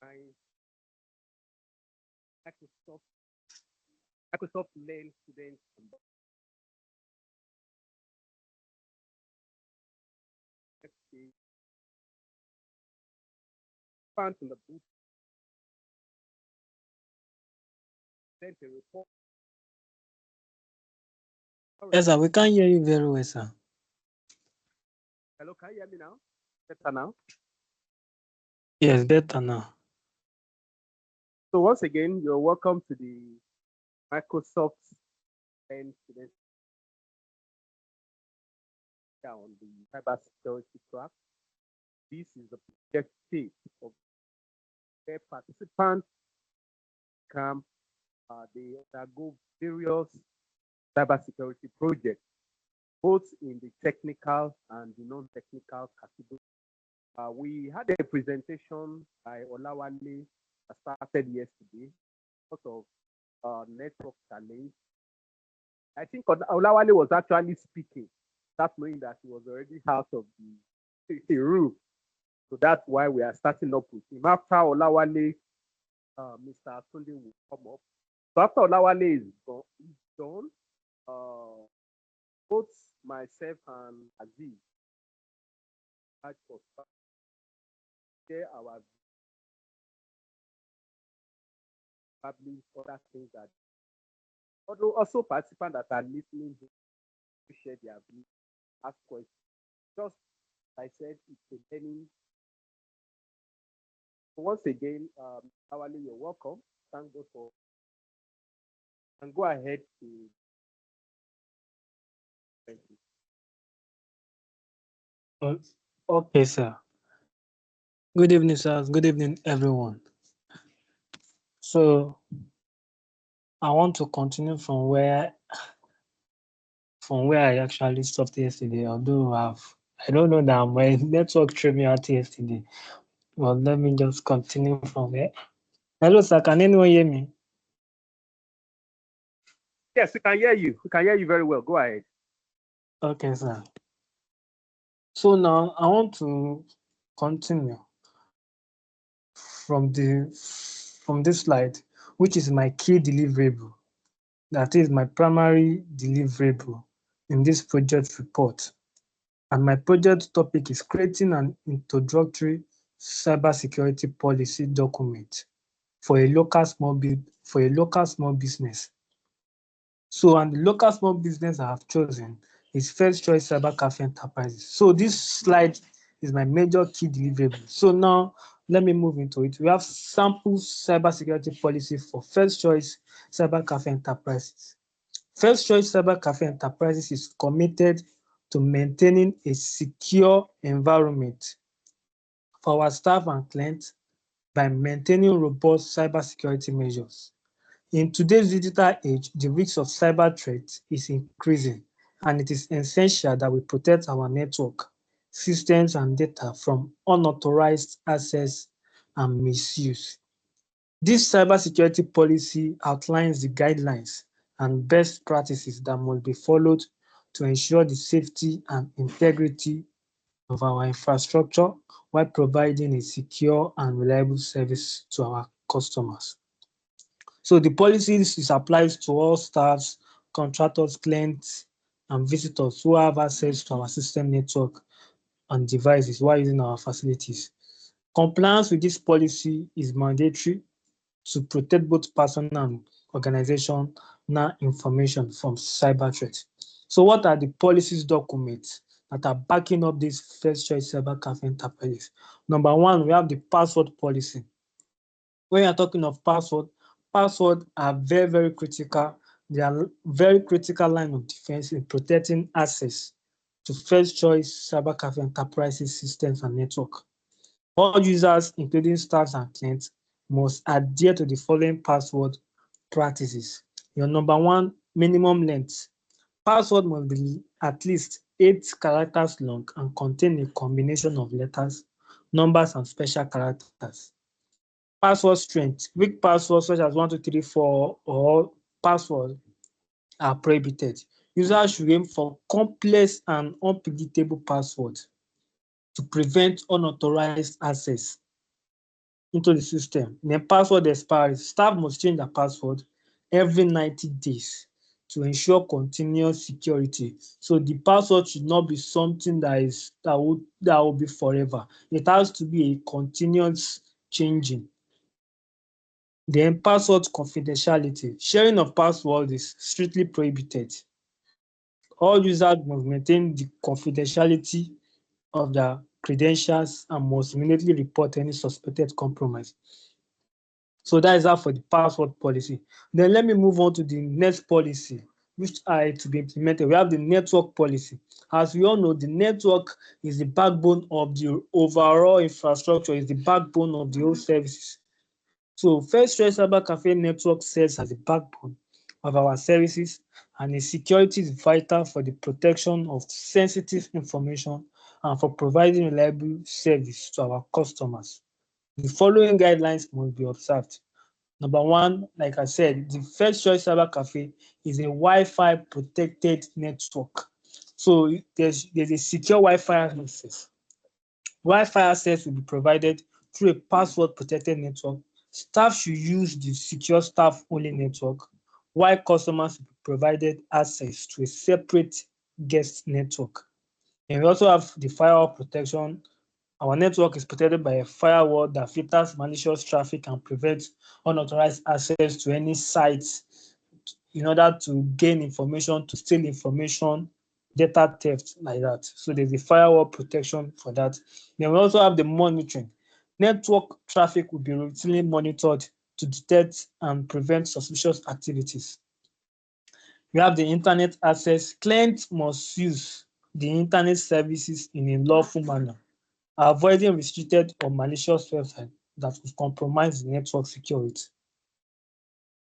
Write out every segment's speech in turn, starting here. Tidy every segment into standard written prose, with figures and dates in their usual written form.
my Microsoft Microsoft Learn students and found in the book sent a report. Yes, sir, we can't hear you very well, sir. Hello, can you hear me now? Better now. Yes, better now. So once again, you're welcome to the Microsoft Learn students on the cybersecurity track. This is the objective of where participants can they undergo various cybersecurity projects, both in the technical and the non-technical category. We had a presentation by Olawale that started yesterday because of network challenge. I think Olawale was actually speaking, not knowing that he was already out of the room. So that's why we are starting up with him. After Olawale, Mr. Sunday will come up. So after Olawale is done, both myself and Aziz had to share our public other things that although also participants that are listening to share their views, ask questions. Just like I said, it's a learning. So once again, Awali, you're welcome. Thank God for and go ahead to thank you. Okay, sir. Good evening, sir. Good evening, everyone. So I want to continue from where I actually stopped yesterday, although I don't know that my network threw me out yesterday. Well, let me just continue from there. Hello, sir. Can anyone hear me? Yes, we can hear you. We can hear you very well. Go ahead. Okay, sir. So now I want to continue from this slide, which is my key deliverable. That is my primary deliverable in this project report. And my project topic is creating an introductory cybersecurity policy document for a local small business. So, and the local small business I have chosen is First Choice Cyber Cafe Enterprises. So this slide is my major key deliverable. So now let me move into it. We have sample cybersecurity policy for First Choice Cyber Cafe Enterprises. First Choice Cyber Cafe Enterprises is committed to maintaining a secure environment for our staff and clients by maintaining robust cybersecurity measures. In today's digital age, the risk of cyber threats is increasing, and it is essential that we protect our network, systems, and data from unauthorized access and misuse. This cybersecurity policy outlines the guidelines and best practices that must be followed to ensure the safety and integrity of our infrastructure while providing a secure and reliable service to our customers. So the policies applies to all staffs, contractors, clients, and visitors who have access to our system network and devices while using our facilities. Compliance with this policy is mandatory to protect both personal and organizational information from cyber threats. So what are the policies documents that are backing up this First Choice Cyber Cafe Enterprises? Number one, we have the password policy. When you are talking of passwords are very, very critical. They are very critical line of defense in protecting access to First Choice Cyber Cafe Enterprises systems and network. All users, including staffs and clients, must adhere to the following password practices. Your number one, minimum length. Password must be at least 8 characters long and contain a combination of letters, numbers, and special characters. Password strength. Weak passwords such as 1234 or password are prohibited. Users should aim for complex and unpredictable passwords to prevent unauthorized access. into the system. Then password expiry. Staff must change their password every 90 days to ensure continuous security. So the password should not be something that will be forever. It has to be a continuous changing. Then password confidentiality. Sharing of password is strictly prohibited. All users must maintain the confidentiality of their credentials and must immediately report any suspected compromise. So that is that for the password policy. Then let me move on to the next policy which are to be implemented. We have the network policy. As we all know, the network is the backbone of the overall infrastructure, is the backbone of the whole services. So First Choice Cyber Cafe network serves as the backbone of our services, and its security is vital for the protection of sensitive information and for providing reliable service to our customers. The following guidelines must be observed. Number one, like I said, the First Choice Cyber Cafe is a Wi-Fi protected network. So there's a secure Wi-Fi access. Wi-Fi access will be provided through a password protected network. Staff should use the secure staff only network, while customers will be provided access to a separate guest network. And we also have the firewall protection. Our network is protected by a firewall that filters malicious traffic and prevents unauthorized access to any sites in order to gain information, to steal information, data theft like that. So there's a firewall protection for that. Then we also have the monitoring. Network traffic will be routinely monitored to detect and prevent suspicious activities. We have the internet access. Clients must use the internet services in a lawful manner, avoiding restricted or malicious websites that will compromise the network security.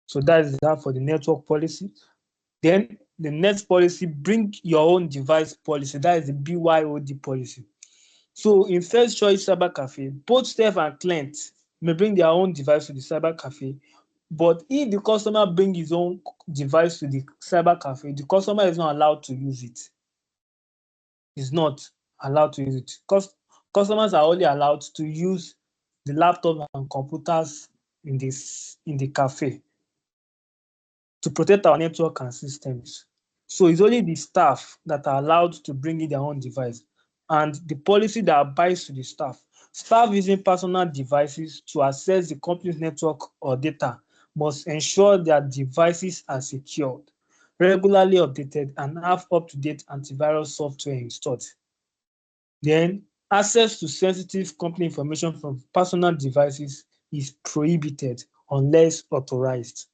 So that is that for the network policy. Then the next policy, bring your own device policy. That is the BYOD policy. So in First Choice Cyber Cafe, both staff and client may bring their own device to the cyber cafe, but if the customer bring his own device to the cyber cafe, the customer is not allowed to use it. Is not allowed to use it. Customers are only allowed to use the laptop and computers in the cafe to protect our network and systems. So it's only the staff that are allowed to bring in their own device, and the policy that applies to the staff. Staff using personal devices to access the company's network or data must ensure their devices are secured, regularly updated, and have up-to-date antivirus software installed. Then access to sensitive company information from personal devices is prohibited unless authorized.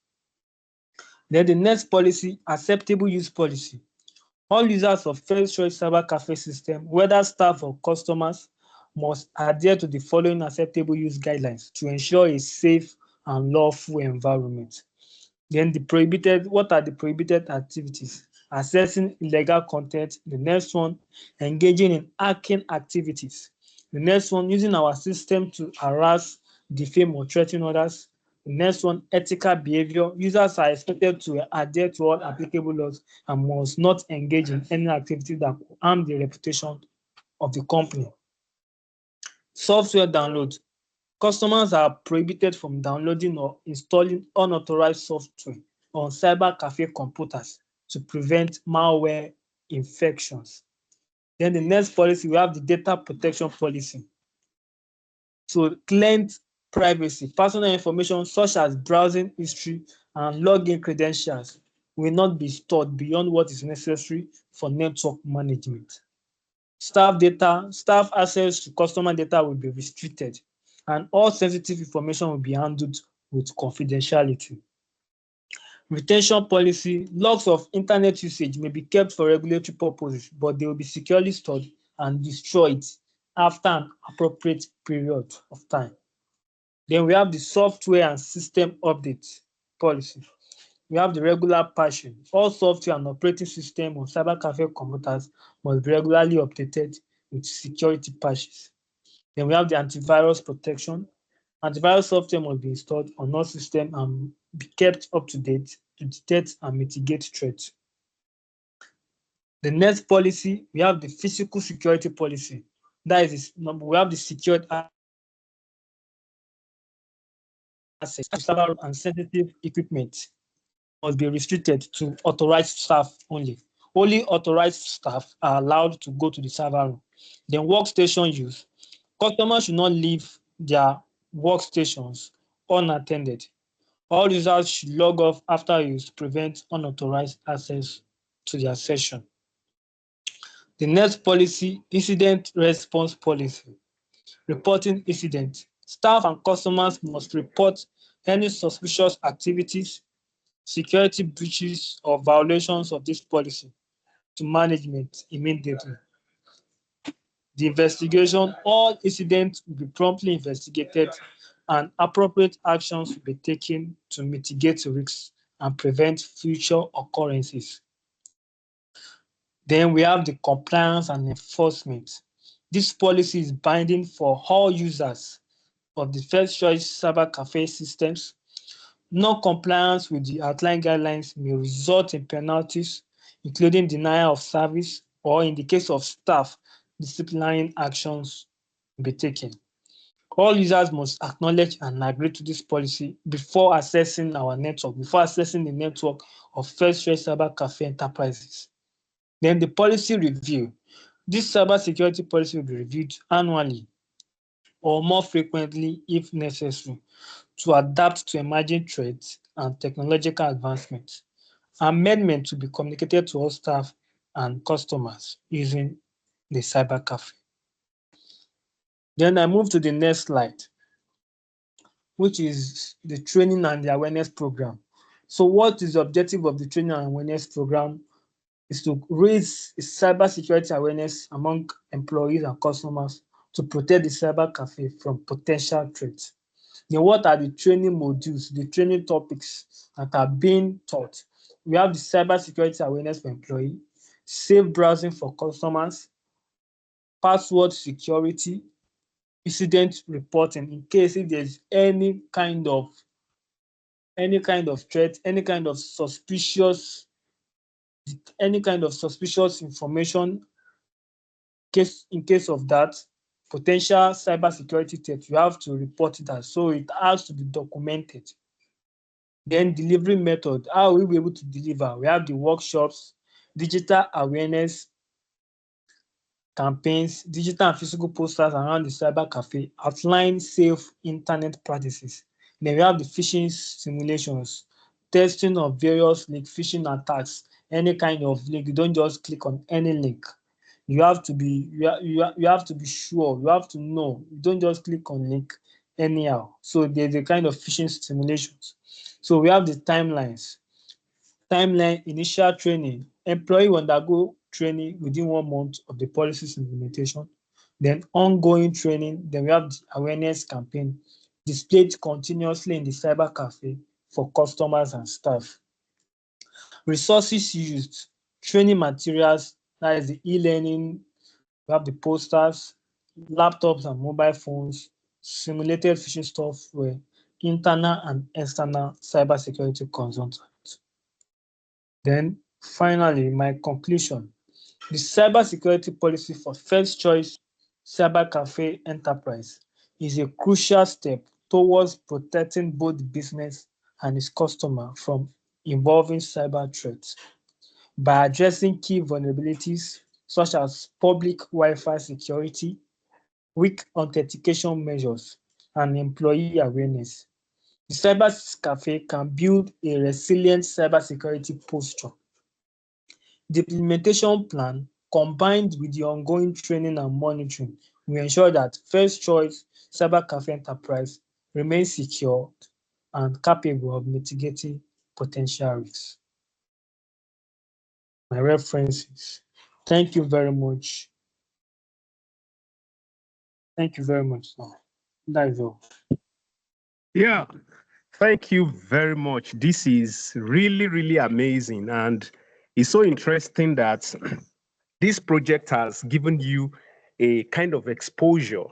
Then the next policy, acceptable use policy. All users of First Choice Cyber Cafe system, whether staff or customers, must adhere to the following acceptable use guidelines to ensure a safe and lawful environment. Then what are the prohibited activities? Accessing illegal content. The next one, engaging in hacking activities. The next one, using our system to harass, defame, or threaten others. The next one, ethical behavior. Users are expected to adhere to all applicable laws and must not engage in any activity that could harm the reputation of the company. Software download. Customers are prohibited from downloading or installing unauthorized software on cyber cafe computers to prevent malware infections. Then the next policy, we have the data protection policy. So client privacy. Personal information such as browsing history and login credentials will not be stored beyond what is necessary for network management. Staff access to customer data will be restricted, and all sensitive information will be handled with confidentiality. Retention policy. Logs of internet usage may be kept for regulatory purposes, but they will be securely stored and destroyed after an appropriate period of time. Then we have the software and system update policy. We have the regular patching. All software and operating system on cyber cafe computers must be regularly updated with security patches. Then we have the antivirus protection. Antivirus software must be installed on all systems and be kept up to date to detect and mitigate threats. The next policy, we have the physical security policy. That is, we have the secured access to server and sensitive equipment must be restricted to authorized staff only. Only authorized staff are allowed to go to the server room. Then workstation use. Customers should not leave their workstations unattended. All users should log off after use to prevent unauthorized access to their session. The next policy, incident response policy. Reporting incident. Staff and customers must report any suspicious activities, security breaches, or violations of this policy to management immediately. The investigation, all incidents will be promptly investigated and appropriate actions will be taken to mitigate risks and prevent future occurrences. Then we have the compliance and enforcement. This policy is binding for all users of the first choice cyber cafe systems. Non-compliance with the outline guidelines may result in penalties, including denial of service, or in the case of staff, disciplinary actions will be taken. All users must acknowledge and agree to this policy before accessing our network, before accessing the network of First Choice Cyber Cafe enterprises. Then the policy review. This cybersecurity policy will be reviewed annually or more frequently if necessary to adapt to emerging threats and technological advancements. Amendment to be communicated to all staff and customers using the cyber cafe. Then I move to the next slide, which is the training and the awareness program. So what is the objective of the training and awareness program? Is to raise cybersecurity awareness among employees and customers to protect the cyber cafe from potential threats. Then what are the training modules, the training topics that are being taught? We have the cybersecurity awareness for employees, safe browsing for customers, password security, incident reporting in case if there's any kind of threat, any kind of suspicious information. In case of that potential cybersecurity threat, you have to report it, as so it has to be documented. Then delivery method, how will we be able to deliver? We have the workshops, digital awareness campaigns, digital and physical posters around the cyber cafe outline safe internet practices. Then we have the phishing simulations, testing of various link phishing attacks. Any kind of link, you don't just click on any link. You have to be sure, you have to know. You don't just click on link anyhow. So there's a kind of phishing simulations. So we have the timelines. Timeline, initial training. Employee will undergo training within 1 month of the policy's implementation. Then ongoing training. Then we have the awareness campaign displayed continuously in the cyber cafe for customers and staff. Resources used, training materials, that is the e-learning, we have the posters, laptops and mobile phones, simulated phishing software, internal and external cybersecurity consultants. Then finally, my conclusion. The cybersecurity policy for First Choice Cyber Cafe Enterprise is a crucial step towards protecting both the business and its customer from involving cyber threats by addressing key vulnerabilities such as public Wi-Fi security, weak authentication measures, and employee awareness. The Cyber Cafe can build a resilient cybersecurity posture. The implementation plan, combined with the ongoing training and monitoring, will ensure that First Choice Cyber Cafe Enterprise remains secure and capable of mitigating potential risks. My references. Thank you very much. Thank you very much. That is all. Yeah, thank you very much. This is really, really amazing. And it's so interesting that this project has given you a kind of exposure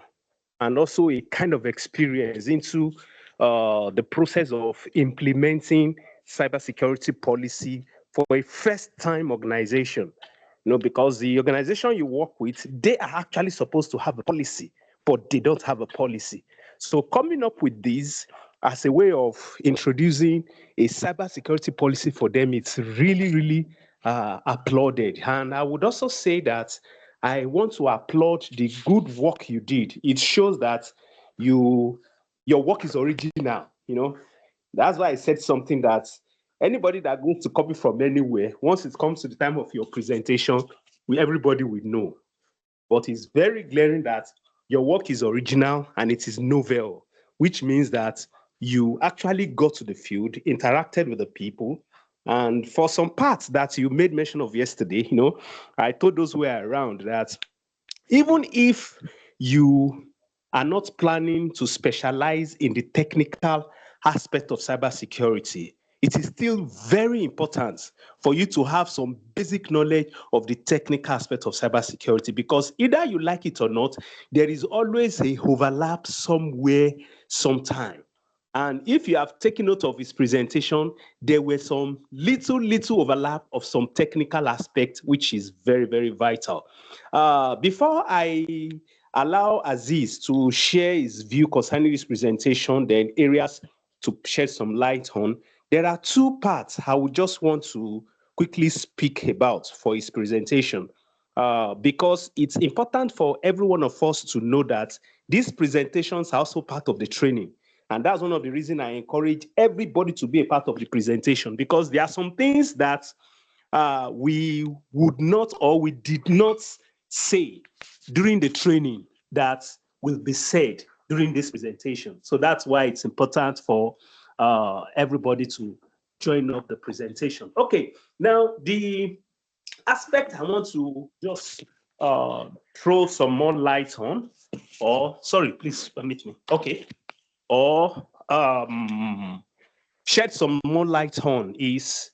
and also a kind of experience into the process of implementing cybersecurity policy for a first-time organization. Because the organization you work with, they are actually supposed to have a policy, but they don't have a policy. So coming up with this as a way of introducing a cybersecurity policy for them, it's really, really applauded. And I would also say that I want to applaud the good work you did. It shows that you your work is original. That's why I said something that anybody that goes to copy from anywhere, once it comes to the time of your presentation, everybody will know. But it's very glaring that your work is original and it is novel, which means that you actually got to the field, interacted with the people. And for some parts that you made mention of yesterday, I told those who were around that even if you are not planning to specialize in the technical aspect of cybersecurity, it is still very important for you to have some basic knowledge of the technical aspect of cybersecurity, because either you like it or not, there is always a overlap somewhere, sometime. And if you have taken note of his presentation, there were some little overlap of some technical aspect, which is very, very vital. Before I allow Aziz to share his view concerning this presentation, then areas to shed some light on, there are two parts I would just want to quickly speak about for his presentation. Because it's important for every one of us to know that these presentations are also part of the training. And that's one of the reasons I encourage everybody to be a part of the presentation, because there are some things that we would not or we did not say during the training that will be said during this presentation. So that's why it's important for everybody to join up the presentation. Okay, now the aspect I want to just throw some more light on, or sorry, please permit me. Okay, or shed some more light on is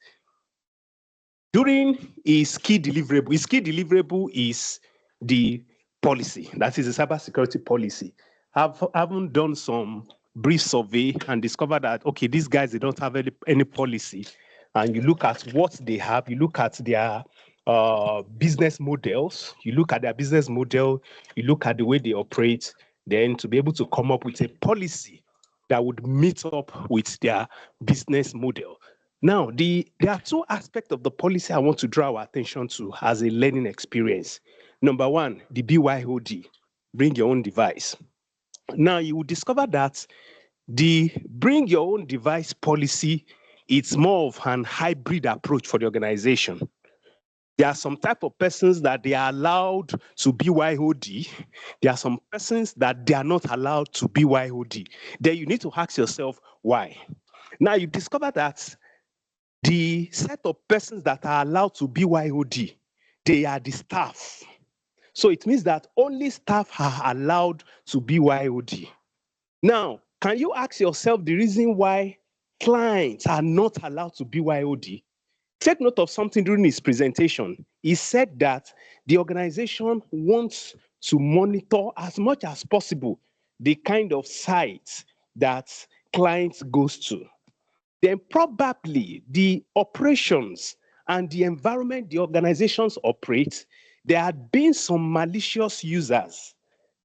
during his key deliverable. His key deliverable is the policy, that is the cybersecurity policy. Haven't done some brief survey and discovered that, okay, these guys, they don't have any policy. And you look at what they have, you look at their business models, you look at their business model, you look at the way they operate, then to be able to come up with a policy that would meet up with their business model. Now, there are two aspects of the policy I want to draw our attention to as a learning experience. Number one, the BYOD, bring your own device. Now, you will discover that the bring your own device policy, it's more of an hybrid approach for the organization. There are some type of persons that they are allowed to BYOD. There are some persons that they are not allowed to BYOD. Then you need to ask yourself why. Now, you discover that the set of persons that are allowed to BYOD, they are the staff. So it means that only staff are allowed to BYOD. Now, can you ask yourself the reason why clients are not allowed to BYOD? Take note of something during his presentation. He said that the organization wants to monitor as much as possible the kind of sites that clients goes to. Then probably the operations and the environment the organizations operate, there had been some malicious users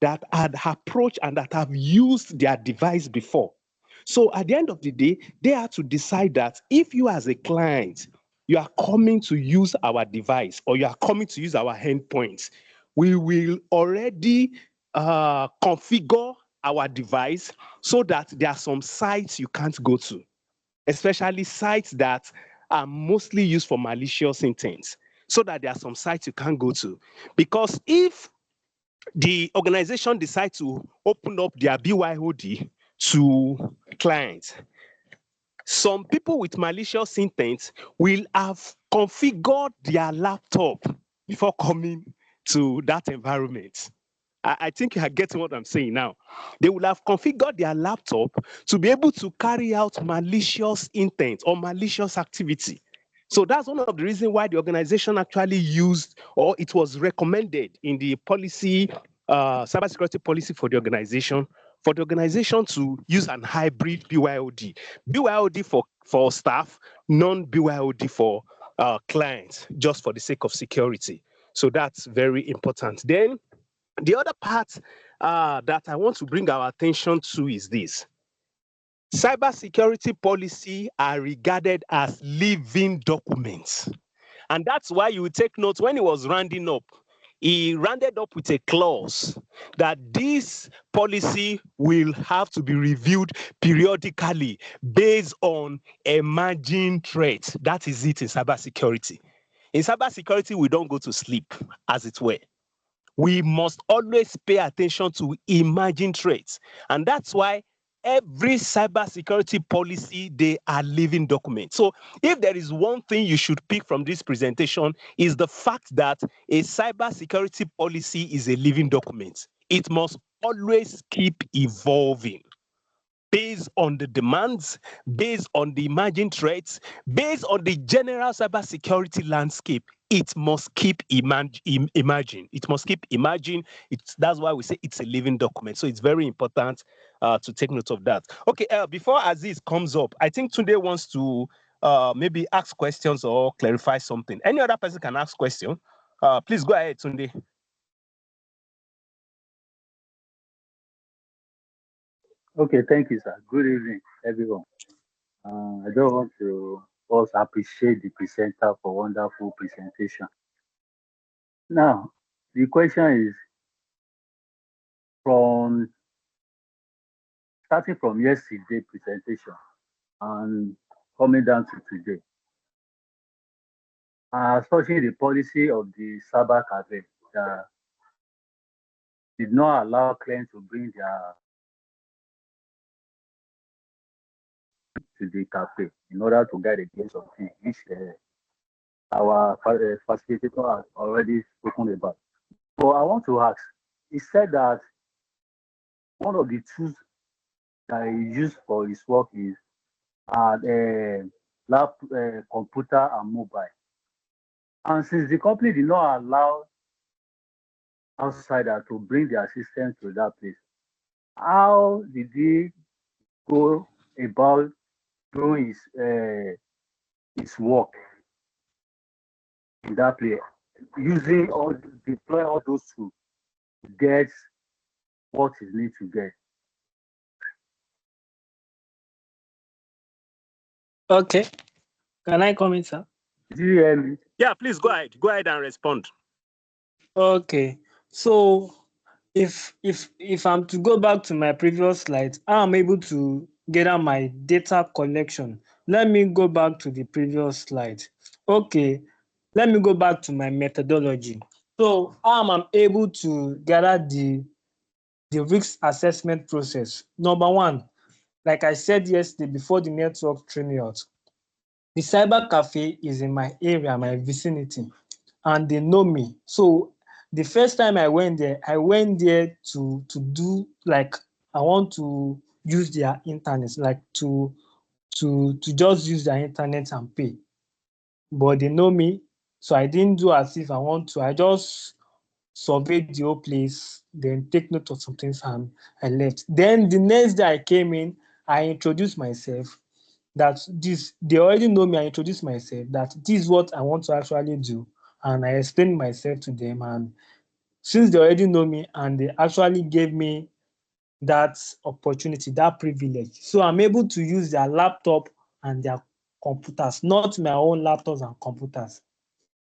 that had approached and that have used their device before. So at the end of the day, they have to decide that if you as a client, you are coming to use our device or you are coming to use our endpoints, we will already configure our device so that there are some sites you can't go to, especially sites that are mostly used for malicious intents, so that there are some sites you can't go to. Because if the organization decides to open up their BYOD to clients, some people with malicious intent will have configured their laptop before coming to that environment. I think you are getting what I'm saying now. They will have configured their laptop to be able to carry out malicious intent or malicious activity. So that's one of the reasons why the organization actually used, or it was recommended in the policy, cybersecurity policy for the organization to use an hybrid BYOD. BYOD for staff, non-BYOD for clients, just for the sake of security. So that's very important. Then the other part that I want to bring our attention to is this. Cybersecurity policy are regarded as living documents. And that's why you will take note when he was rounding up, he rounded up with a clause that this policy will have to be reviewed periodically based on emerging threats. That is it in cybersecurity. In cybersecurity, we don't go to sleep, as it were. We must always pay attention to emerging threats. And that's why every cybersecurity policy, they are living documents. So if there is one thing you should pick from this presentation, is the fact that a cybersecurity policy is a living document. It must always keep evolving based on the demands, based on the emerging threats, based on the general cybersecurity landscape. It must keep emerging. It must keep emerging. That's why we say it's a living document. So it's very important to take note of that. Okay, before Aziz comes up, I think Tunde wants to maybe ask questions or clarify something. Any other person can ask question. Please go ahead, Tunde. Okay, thank you, sir. Good evening, everyone. I don't want to also appreciate the presenter for wonderful presentation. Now, the question is from starting from yesterday presentation and coming down to today. Searching the policy of the cyber cafe that did not allow clients to bring their to the cafe in order to get against something which our facilitator has already spoken about. So I want to ask, he said that one of the tools that he used for his work is lab, computer and mobile. And since the company did not allow outsiders to bring their system to that place, how did he go about doing his work in that place, using all deploy all those tools to get what is need to get? Okay. Can I come in, sir? Do you hear me? Yeah, please go ahead. Go ahead and respond. Okay. So if I'm to go back to my previous slide, how I'm able to gather my data collection. Let me go back to the previous slide. Okay, let me go back to my methodology. So how am I able to gather the risk assessment process? Number one, like I said yesterday before the network threw me out, the cyber cafe is in my area, my vicinity, and they know me. So the first time I went there to do, like, I want to use their internet, like to just use their internet and pay. But they know me, so I didn't do as if I want to. I just surveyed the whole place, then take note of some things, and I left. Then the next day I came in, I introduced myself that this, they already know me. I introduced myself that this is what I want to actually do, and I explained myself to them. And since they already know me and they actually gave me that opportunity, that privilege, so I'm able to use their laptop and their computers, not my own laptops and computers.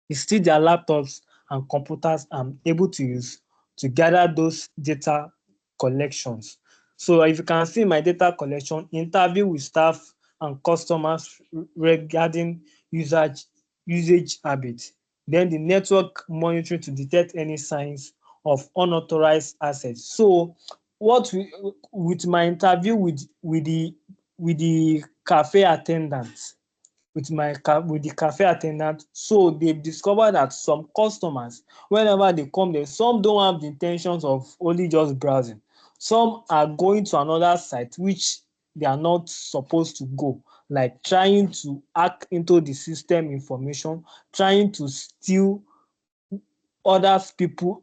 It's still their laptops and computers I'm able to use to gather those data collections. So if you can see my data collection, interview with staff and customers regarding usage habits, then the network monitoring to detect any signs of unauthorized access. So what we, with my interview with the cafe attendants, with the cafe attendant, so they've discovered that some customers, whenever they come there, some don't have the intentions of only just browsing. Some are going to another site which they are not supposed to go, like trying to hack into the system information, trying to steal other people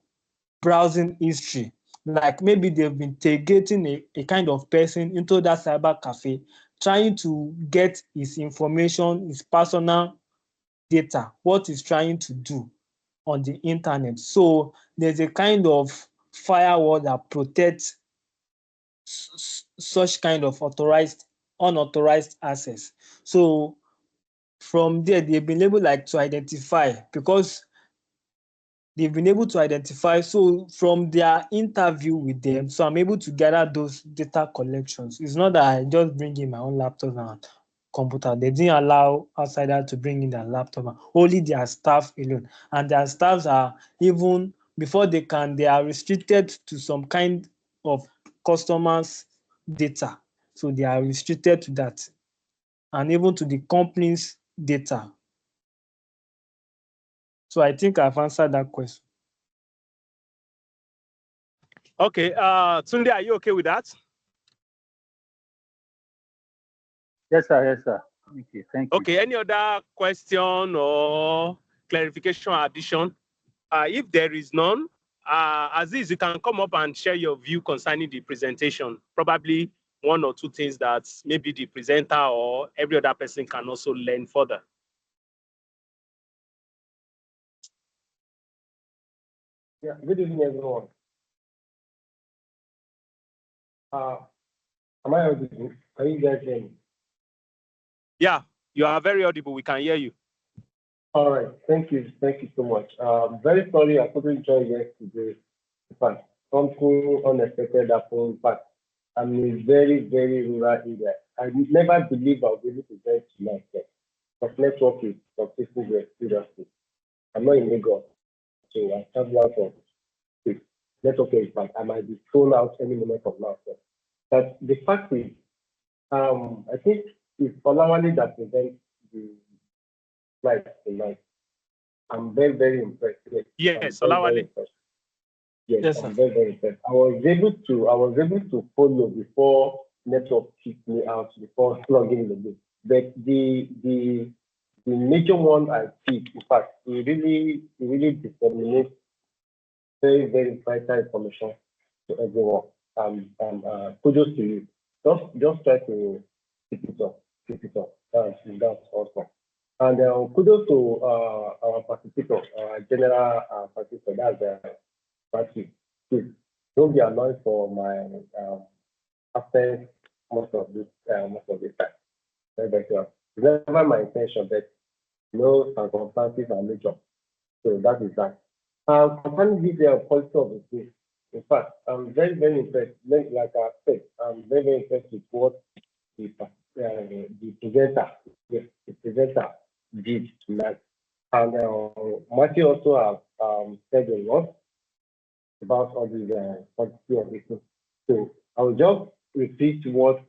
browsing history. Like maybe they've been targeting a kind of person into that cyber cafe, trying to get his information, his personal data, what he's trying to do on the internet. So there's a kind of firewall that protects such kind of authorized unauthorized access. So from there, they've been able to identify, because they've been able to identify. So from their interview with them, so I'm able to gather those data collections. It's not that I just bring in my own laptop and computer. They didn't allow outsiders to bring in their laptop, only their staff alone. And their staffs are, even before they are restricted to some kind of customers' data. So they are restricted to that, and even to the company's data. So I think I've answered that question. Okay, Tunde, are you okay with that? Yes, sir. Yes, sir. Thank you. Thank you. Okay, any other question or clarification or addition? If there is none, Aziz, you can come up and share your view concerning the presentation. Probably one or two things that maybe the presenter or every other person can also learn further. Yeah, good evening, everyone. Am I audible? Can you guys hear me? Yeah, you are very audible. We can hear you. All right, thank you so much. Very sorry I couldn't join yesterday. In fact, something unexpected happened. But I'm in a very, very rural area. I never believed I would be able to get to myself. But network is successful very seriously. I'm not in Lagos, so I travel out of state. Network is bad. I might be thrown out any moment from now. But the fact is, I think it's Olawale that presents the slides tonight. I'm very, very impressed. Yes, I'm very, very Olawale. impressed. Yes, Yes, I'm sir. very, very impressed. I was able to follow before network kicked me out, before plugging the game. But the major one I see, in fact, it really disseminates very, very vital information to everyone. Kudos to you. Just try to keep it up. Keep it up. That's awesome. And kudos to our participator, our general participator. That's Patrick. Please don't be annoyed for my absence most of this time. Very, very sure. It's never my intention, but no circumstances are major. So that is that. Concerning this policy of the state, in fact, I'm very, very impressed. Like I said, I'm very, very impressed with what the presenter, yes, the presenter did tonight. And Matthew also have said a lot about all these policy of the state. So I will just repeat what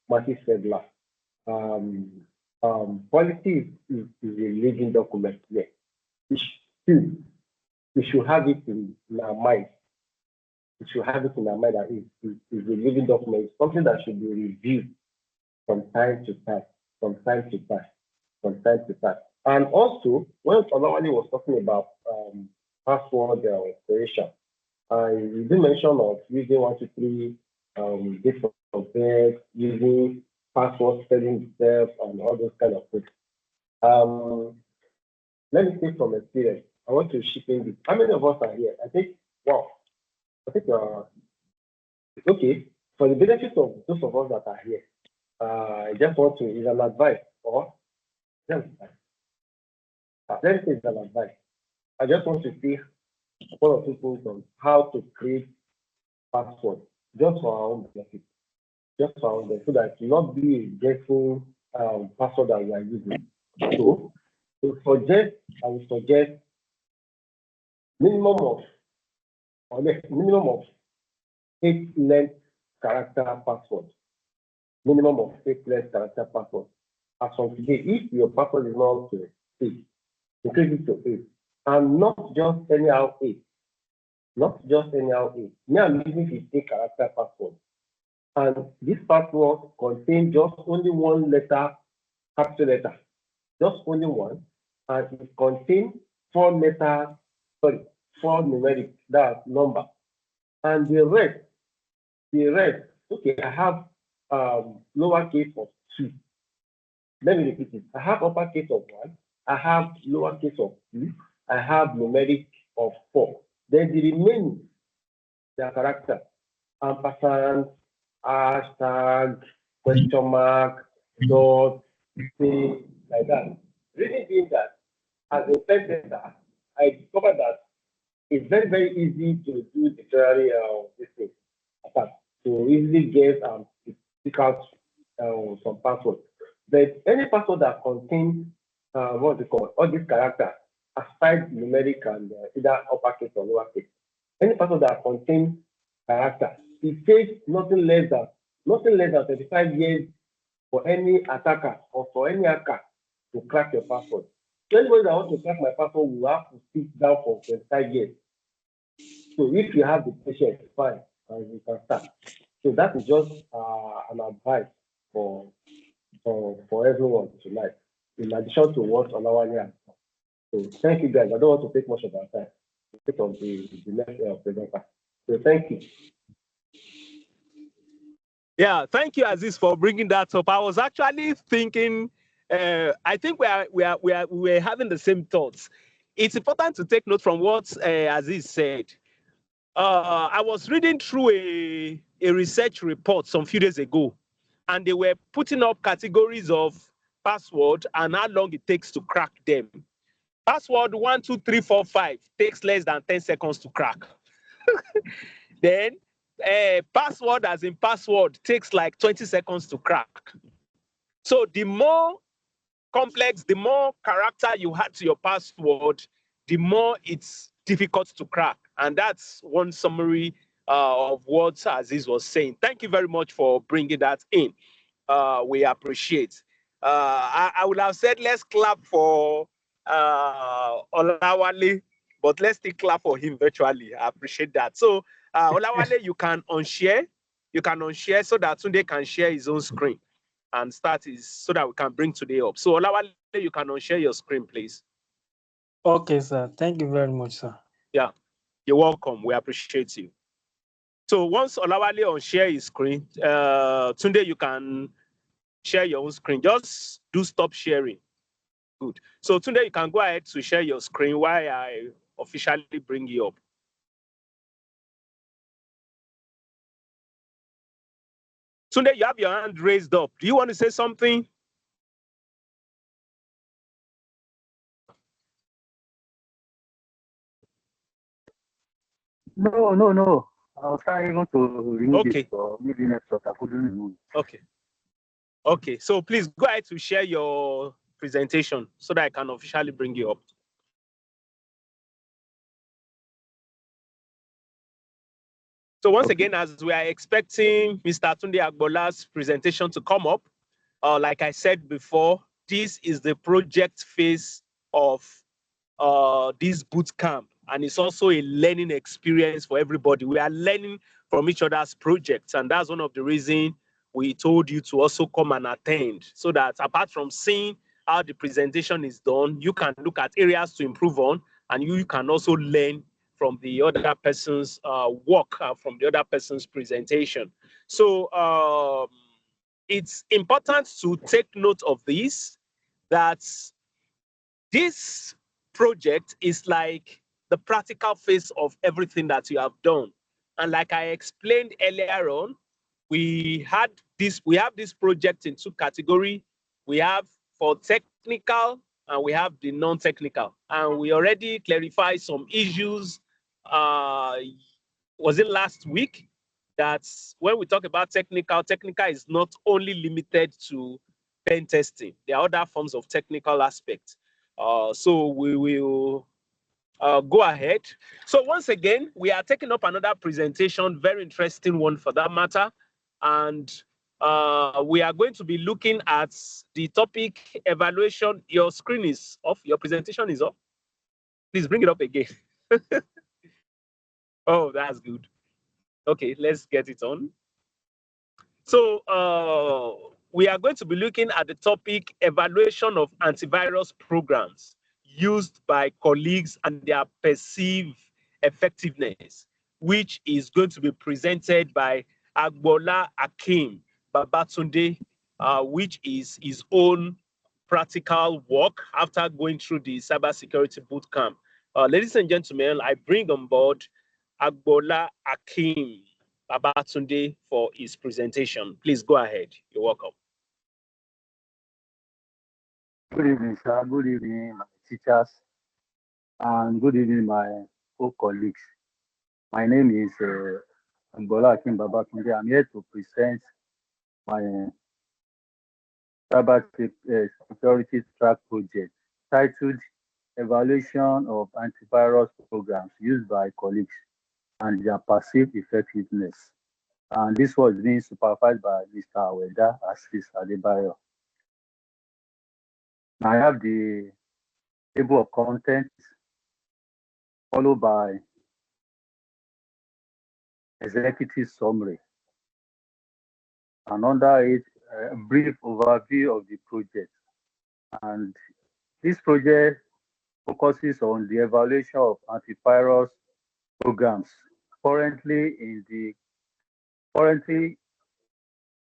Matthew said last. Policy is a living document. Yes, it should we should have it in our mind. We should have it in our mind that is a living document, something that should be reviewed from time to time, from time to time, from time to time. And also, when Olawale was talking about password creation, you did mention of using 123 date of birth, using password spelling itself, and all those kind of things. Let me say from experience, I want to ship in this. How many of us are here? I think, wow, I think okay. For the benefit of those of us that are here, I just want to, is an advice, or let me say it's an advice. I just want to see one or two things on how to create password, just for our own benefit, just for our own benefit, so that it will not be a dreadful password that we are using. So, I would suggest minimum of, or less, minimum of 8 length character password. Minimum of 8 length character password. As from today, if your password is not to 8, increase it to 8. And not just anyhow 8. Not just anyhow 8. Me, I'm using 15 character password. And this password contains just only one letter, capital letter. Just only one. And it contains 4 numeric, that's number. And the rest, okay, I have lowercase of 2. Let me repeat it. I have uppercase of 1. I have lowercase of 2. I have numeric of 4. Then the remaining, their character, ampersand, hashtag, question mark, dot, say, like that. Reason being that as a pen tester, I discovered that it's very, very easy to do dictionary this thing, attack, to easily get pick out some passwords. But any password that contains what's it called, all these characters, aside numeric and either uppercase or lowercase, any password that contains character, it takes nothing less than 35 years for any attacker or for any hacker to crack your password. So anybody that wants to crack my password will have to sit down for 25 years. So if you have the patience, fine, and you can start. So that is just an advice for everyone tonight, in addition to what Olawale has done. So thank you guys. I don't want to take much of our time. Take on the next presenter. So thank you. Yeah, thank you, Aziz, for bringing that up. I was actually thinking, I think we're having the same thoughts. It's important to take note from what Aziz said. I was reading through a research report some few days ago, and they were putting up categories of password and how long it takes to crack them. Password 1, 2, 3, 4, 5 takes less than 10 seconds to crack. Then password as in password takes like 20 seconds to crack. So the more complex, the more character you add to your password, the more it's difficult to crack. And that's one summary of what Aziz was saying. Thank you very much for bringing that in. We appreciate. I would have said let's clap for Olawale, but let's still clap for him virtually. I appreciate that. So Olawale, you can unshare. You can unshare so that Tunde can share his own screen and start his, so that we can bring today up. So Olawale, you can unshare your screen, please. Okay, sir. Thank you very much, sir. Yeah, you're welcome. We appreciate you. So once Olawale unshare his screen, Tunde, you can share your own screen. Just do stop sharing. Good. So Tunde, you can go ahead to share your screen while I officially bring you up. Tunde, you have your hand raised up. Do you want to say something? No. I was trying to remove Okay. it, or maybe next I couldn't remove it. Okay. Okay. So please go ahead to share your presentation so that I can officially bring you up. So once again, as we are expecting Mr. Tunde Agbola's presentation to come up, like I said before, this is the project phase of this boot camp, and it's also a learning experience for everybody. We are learning from each other's projects, and that's one of the reasons we told you to also come and attend, so that apart from seeing how the presentation is done, you can look at areas to improve on, and you can also learn from the other person's work, from the other person's presentation. So it's important to take note of this, that this project is like the practical phase of everything that you have done. And like I explained earlier on, we have this project in two categories. We have for technical and we have the non-technical. And we already clarified some issues. Was it last week? That when we talk about technical is not only limited to pen testing. There are other forms of technical aspects. So we will go ahead. So once again, we are taking up another presentation, very interesting one for that matter. And we are going to be looking at the topic evaluation. Your screen is off. Your presentation is off. Please bring it up again. Oh, that's good. Okay, let's get it on. So we are going to be looking at the topic evaluation of antivirus programs used by colleagues and their perceived effectiveness, which is going to be presented by Agbola Akim Babatunde, which is his own practical work after going through the cybersecurity bootcamp. Ladies and gentlemen, I bring on board Agbola Akim. Babatunde for his presentation. Please go ahead. You're welcome. Good evening, sir. Good evening, my teachers, and good evening, my co-colleagues. My name is Mbola Akin Babatunde. I'm here to present my cybersecurity track project titled Evaluation of Antivirus Programs Used by Colleagues and Their Perceived Effectiveness. And this was being supervised by Mr. Aweda Assis Adebayo. I have the table of contents followed by executive summary, and under it, a brief overview of the project. And this project focuses on the evaluation of antivirus programs currently in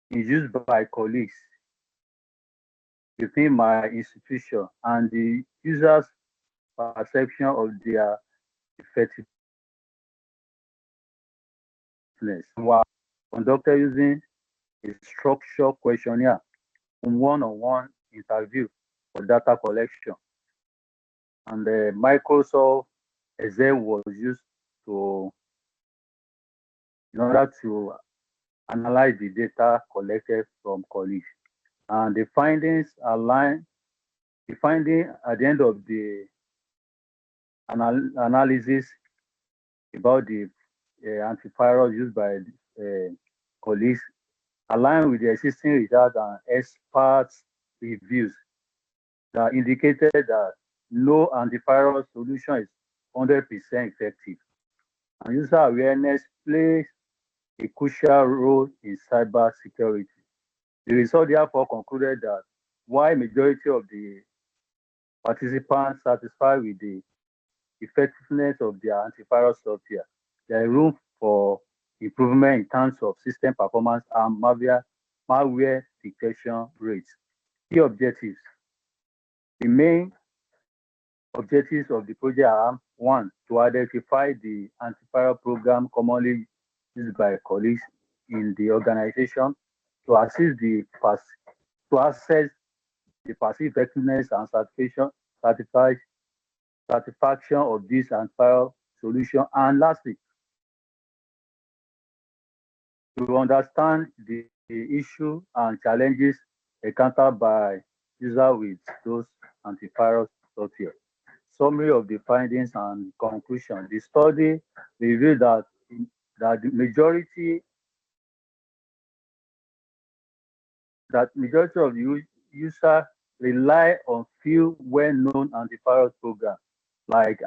use by colleagues within my institution and the users' perception of their effectiveness were conducted using a structured questionnaire and one-on-one interview for data collection. And the Microsoft Excel was used in order to analyze the data collected from colleagues. And the findings align. The finding at the end of the analysis about the antivirus used by colleagues align with the existing results and experts' reviews that indicated that no antivirus solution is 100% effective. And user awareness plays a crucial role in cybersecurity. The result therefore concluded that while majority of the participants satisfied with the effectiveness of their antivirus software, there is room for improvement in terms of system performance and malware detection rates. Key objectives. The main objectives of the project are: one, to identify the antivirus program commonly used by colleagues in the organization, to assess the perceived effectiveness and satisfaction of this antivirus solution, and lastly, to understand the issue and challenges encountered by users with those antivirus software. Summary of the findings and conclusion. The study revealed that the majority of the users rely on few well-known antivirus programs like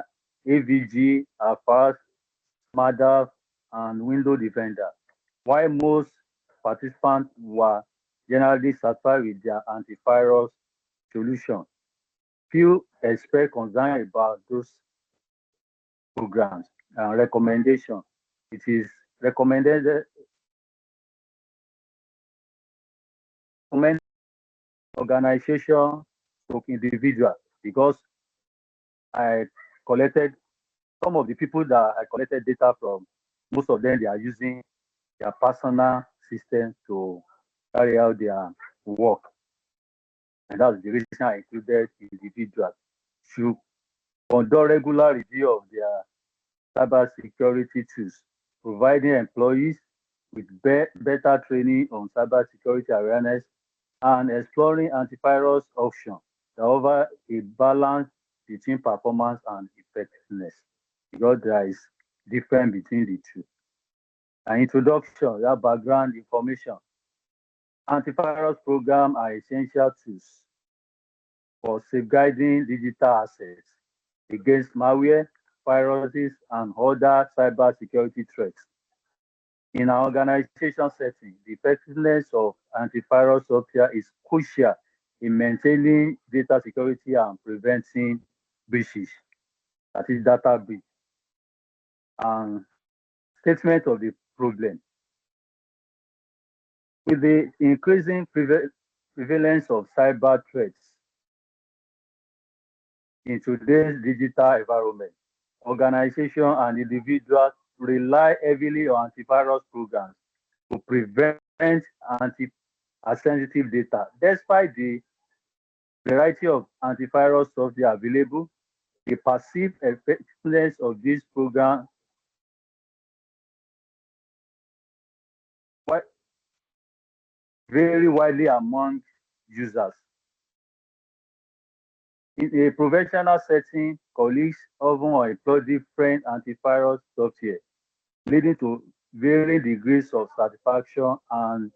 AVG, Avast, Smartdav, and Windows Defender, while most participants were generally satisfied with their antivirus solution. Few expressed concern about those programs and recommendation. It is recommended organization to individual, because I collected some of the people that I collected data from. Most of them, they are using their personal system to carry out their work, and that's the reason I included individuals should conduct regular review of their cybersecurity tools, providing employees with better training on cybersecurity awareness and exploring antivirus options that offer a balance between performance and effectiveness, because there is difference between the two. An introduction, that background information. Antivirus programs are essential tools for safeguarding digital assets against malware, viruses, and other cybersecurity threats. In our organization setting, the effectiveness of antivirus software is crucial in maintaining data security and preventing breaches, that is data breach. And statement of the problem. With the increasing prevalence of cyber threats in today's digital environment, organizations and individuals rely heavily on antivirus programs to prevent sensitive data. Despite the variety of antivirus software available, the perceived effectiveness of this program vary widely among users. In a professional setting, colleagues often employ different antivirus software, leading to varying degrees of satisfaction and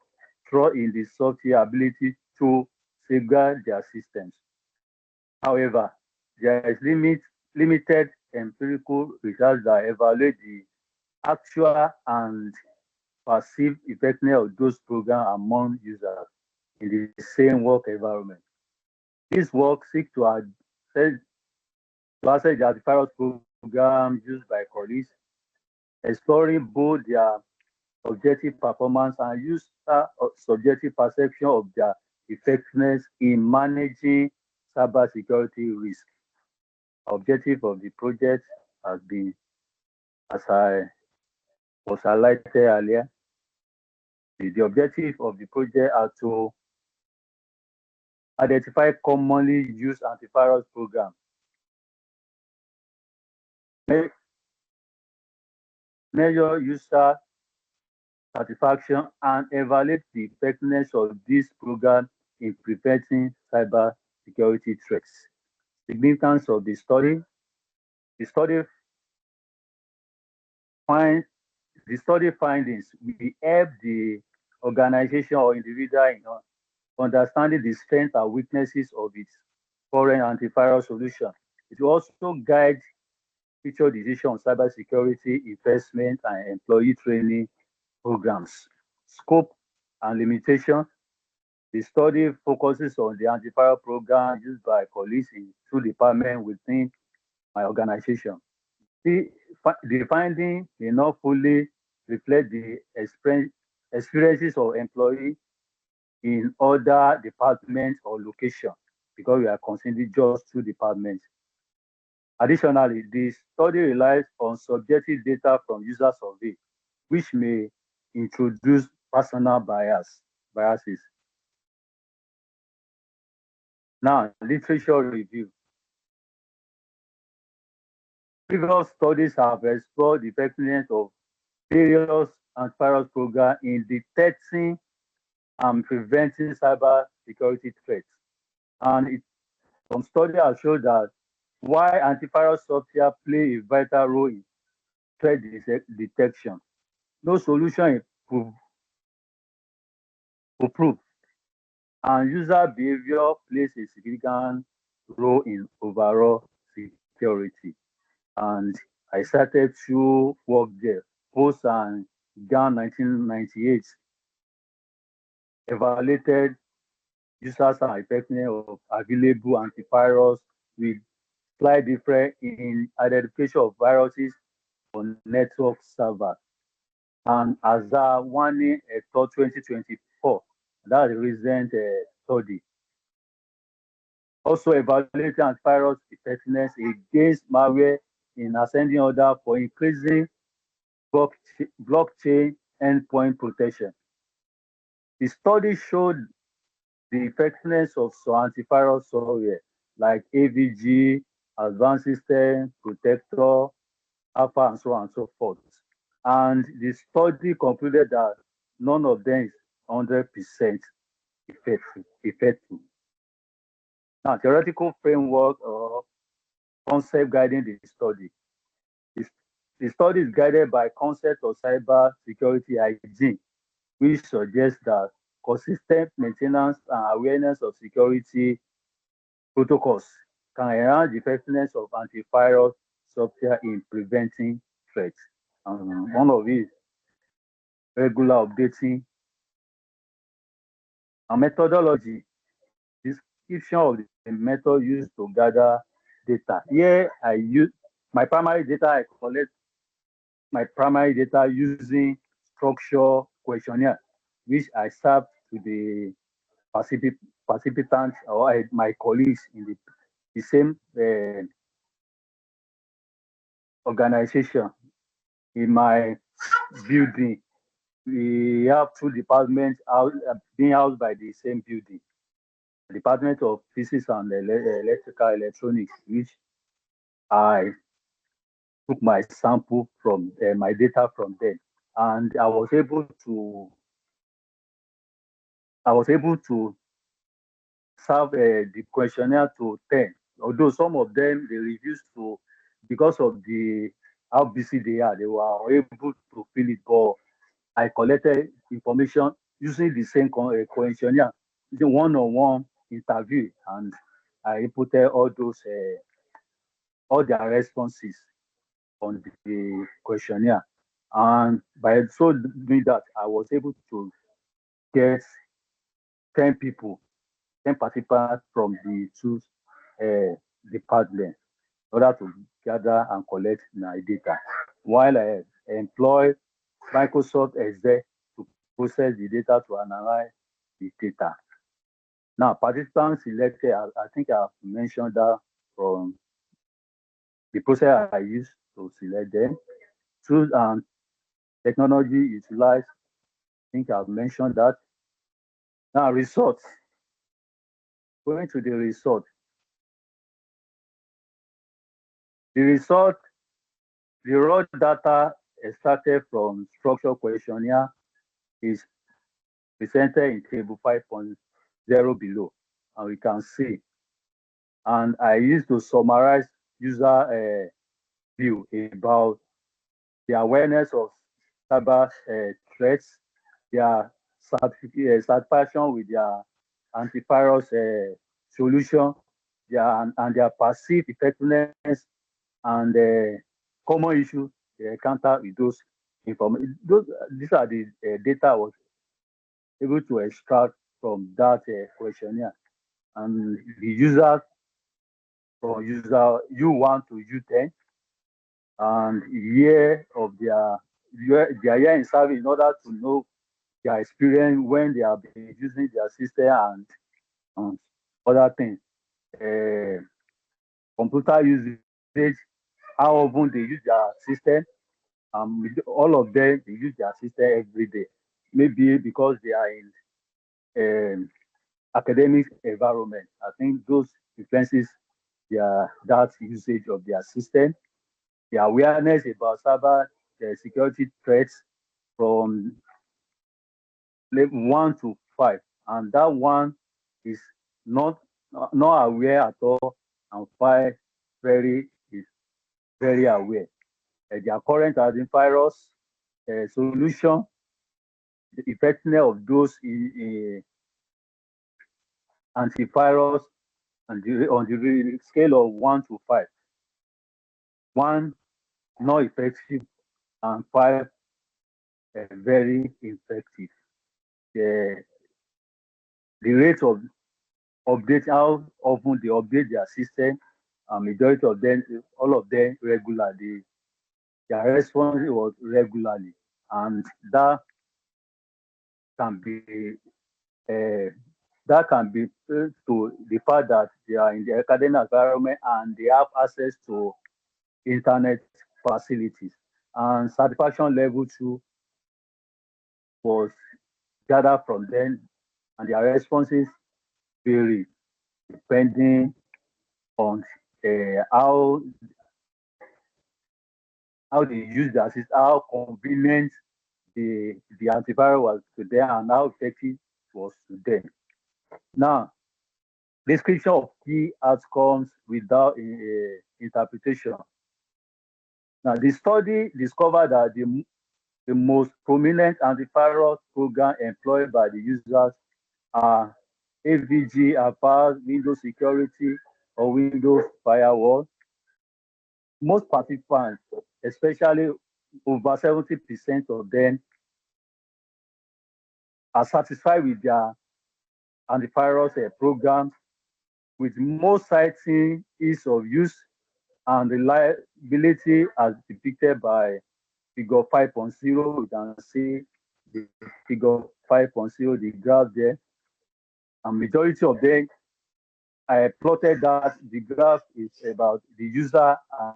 trust in the software ability to safeguard their systems. However, there is limited empirical research that evaluate the actual and perceived effectiveness of those programs among users in the same work environment. This work seeks to assess the antivirus program used by colleagues, exploring both their objective performance and user subjective perception of their effectiveness in managing cybersecurity risk. Objective of the project has been, as I was highlighted earlier, the objective of the project are to identify commonly used antivirus programs, measure user satisfaction, and evaluate the effectiveness of this program in preventing cyber security threats. Significance of the study find the study findings will help the organization or individual in understanding the strengths and weaknesses of its current antivirus solution. It will also guide future decisions on cybersecurity investment and employee training programs. Scope and limitation. The study focuses on the antivirus program used by colleagues in two departments within my organization. The finding may not fully reflect the experiences of employees in other departments or locations because we are considering just two departments. Additionally, the study relies on subjective data from user survey, which may introduce personal biases. Now, literature review. Previous studies have explored the effectiveness of various antivirus programs in detecting and preventing cyber security threats. And some studies have shown that while antivirus software play a vital role in threat detection, no solution is foolproof, and user behavior plays a significant role in overall security. And I started to work there. Post and GAN 1998 evaluated users and effectiveness of available antivirus with slight difference in identification of viruses on network servers. And as a one in 2024, that's a recent study. Also evaluating antivirus effectiveness against malware in ascending order for increasing blockchain endpoint protection. The study showed the effectiveness of some antivirus software like AVG, Advanced System Protector, Alpha, and so on and so forth. And the study concluded that none of them is 100% effective. Now, theoretical framework or concept guiding the study. The, the study is guided by concept of cyber security hygiene, which suggests that consistent maintenance and awareness of security protocols can enhance the effectiveness of antivirus software in preventing threats. One of it is regular updating and methodology. Description of the method used to gather data. Here I use my primary data, I collect my primary data using structure questionnaire, which I serve to the participants or my colleagues in the same organization. in my building. We have two departments being housed by the same building. Department of Physics and Electrical Electronics, which I took my sample from my data from them, and I was able to serve the questionnaire to 10. Although some of them they refused to because of the how busy they are, they were unable to fill it. But I collected information using the same questionnaire, the one-on-one interview, and I inputted all their responses on the questionnaire. And by so doing that, I was able to get 10 people, 10 participants from the two uh, departments in order to gather and collect my data. While I employ Microsoft Excel to process the data to analyze the data. Now, participants selected, I think I've mentioned that from the process I used to select them. Tools and technology utilized, I think I've mentioned that. Now, results. Going to the result. The result, the raw data extracted from structured questionnaire is presented in table 5.0 below, and we can see. And I used to summarize user view about the awareness of cyber threats, their satisfaction with their antivirus solution, and their perceived effectiveness and common issues they encounter with those information. These are the data I was able to extract from that questionnaire. And the users from user U1 to U10 and their year in service in order to know their experience when they have been using their system and other things. Uh, Computer usage, how often they use their system. All of them they use their system every day. Maybe because they are in academic environment. I think those influences that usage of their system, the awareness about cyber security threats from level 1 to 5, and that one is not not aware at all, and 5 is very aware. Their current antivirus solution, the effectiveness of those antivirus, and on the scale of 1 to 5, 1 not effective and 5 very effective. The, the rate of update, how often they update their system, majority of them, all of them regularly. Their response was regularly, and can be uh, that can be to the fact that they are in the academic environment and they have access to internet facilities. And satisfaction level 2 was gathered from them, and their responses vary depending on how they use the system, how convenient the antivirus was to them, and how effective it was to them. Now, description of key outcomes without interpretation. Now, the study discovered that the most prominent antivirus program employed by the users are AVG, APAS, Windows Security, or Windows Firewall. Most participants, especially over 70% of them, are satisfied with their antivirus programs, with most citing ease of use and reliability as depicted by figure 5.0. You can see the figure 5.0, the graph there. And majority of them, I plotted that the graph is about the user and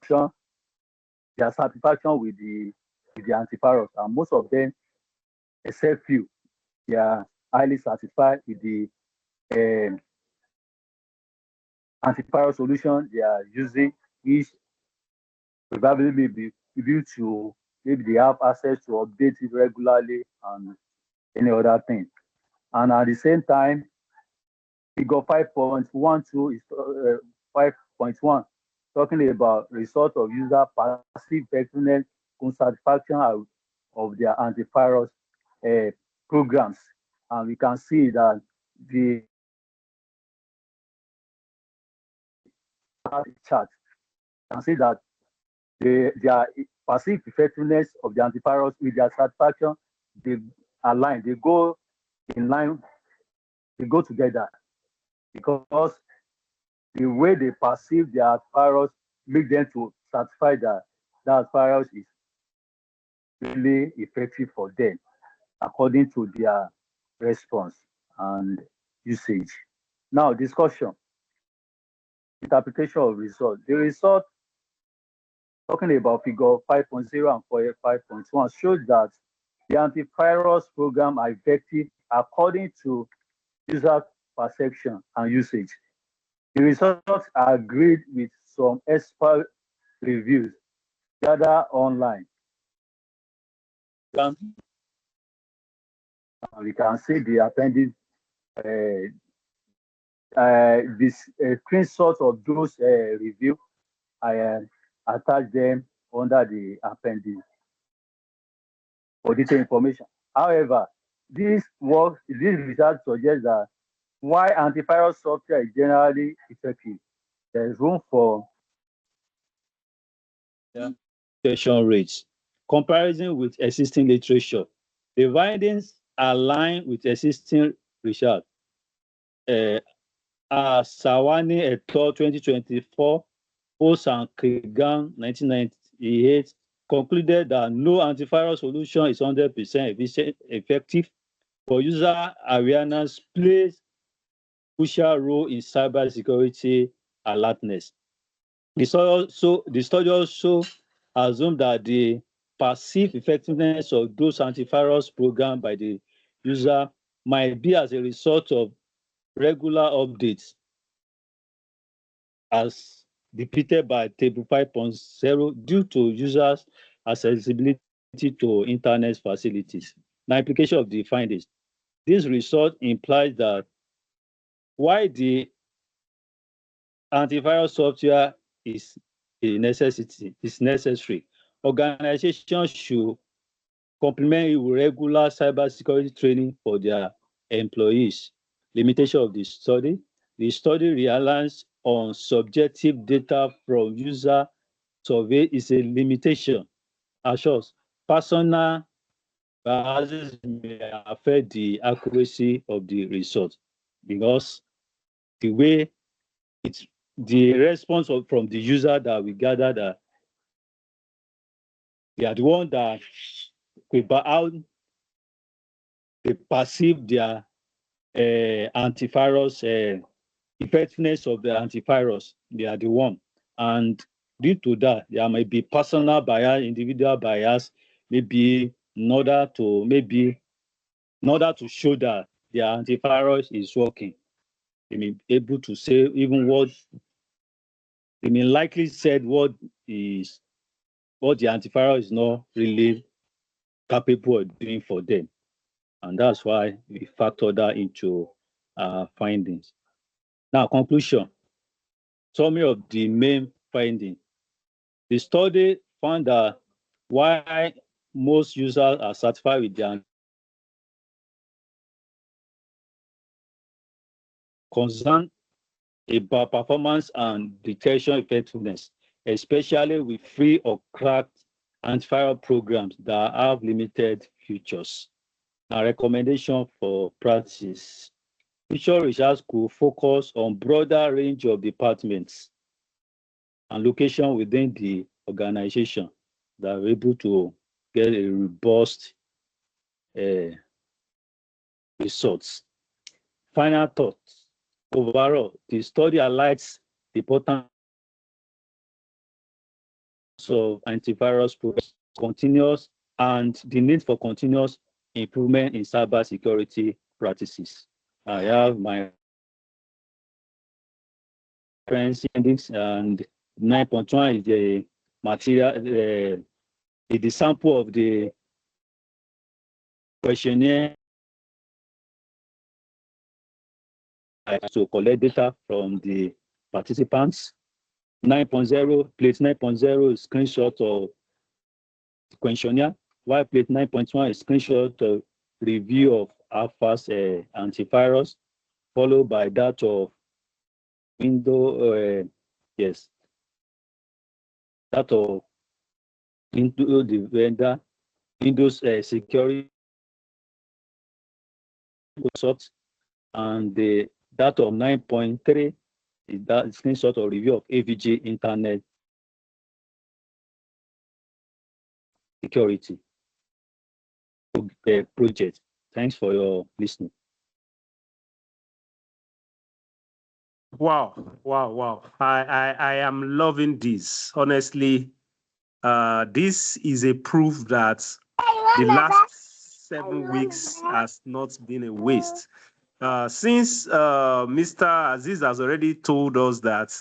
their satisfaction with the antivirus, and most of them, except few, they are highly satisfied with the um, antivirus solution they are using, which probably may be due to maybe they have access to update it regularly and any other thing. And at the same time, figure 5.12 is 5.1, talking about result of user passive effectiveness satisfaction of their antivirus uh, programs. And we can see that the chart can see that their perceived effectiveness of the antivirus with their satisfaction, they align, they go in line, they go together, because the way they perceive their antivirus make them to satisfy that that antivirus is really effective for them according to their response and usage. Now, discussion, interpretation of result. The result, talking about figure 5.0 and 5.1, shows that the antivirus program are effective according to user perception and usage. The results are agreed with some expert reviews gathered online. We can see the appendix, this screenshot of those reviews. I attach them under the appendix for detailed information. However, this result suggests that while antivirus software is generally effective, there is room for detection rates. Comparison with existing literature. The findings align with existing research. Sawani et al. 2024, Post and Krigan 1998 concluded that no antivirus solution is 100% effective, but user awareness plays a crucial role in cybersecurity alertness. The study also assumed that the perceived effectiveness of those antivirus programs by the user might be as a result of regular updates, as depicted by table 5.0, due to users' accessibility to internet facilities. Now, implication of the findings. This result implies that while the antivirus software is a necessity, is necessary, organizations should complement it with regular cybersecurity training for their employees. Limitation of the study. The study relies on subjective data from user survey is a limitation. Assures personal biases may affect the accuracy of the result, because the way it's the response from the user that we gather, that they are the one that how they perceive their antivirus effectiveness of the antivirus. They are the one, and due to that, there may be personal bias, individual bias, maybe in order to show that their antivirus is working. They may be able to say even what they may likely said what the antivirus is not really capable of doing for them. And that's why we factor that into our findings. Now, conclusion. Summary of the main finding. The study found that while most users are satisfied with their concern about performance and detection effectiveness, especially with free or cracked antivirus programs that have limited features. A recommendation for practice. Future research could focus on broader range of departments and location within the organization that are able to get a robust results. Final thoughts. Overall, the study highlights the importance of antivirus programs, continuous, and the need for continuous improvement in cybersecurity practices. I have my reference index, and 9.1 is the material, the sample of the questionnaire to collect data from the participants. 9.0, plate 9.0 is screenshot of the questionnaire, while plate 9.1 is screenshot of review of alpha's antivirus, followed by that of Windows, yes, that of into the vendor, Windows security Microsoft, and the that of 9.3 is that screenshot of review of AVG Internet Security project. Thanks for your listening. Wow, wow, wow. I am loving this. Honestly, this is a proof that the last 7 weeks has not been a waste. Since Mr. Aziz has already told us that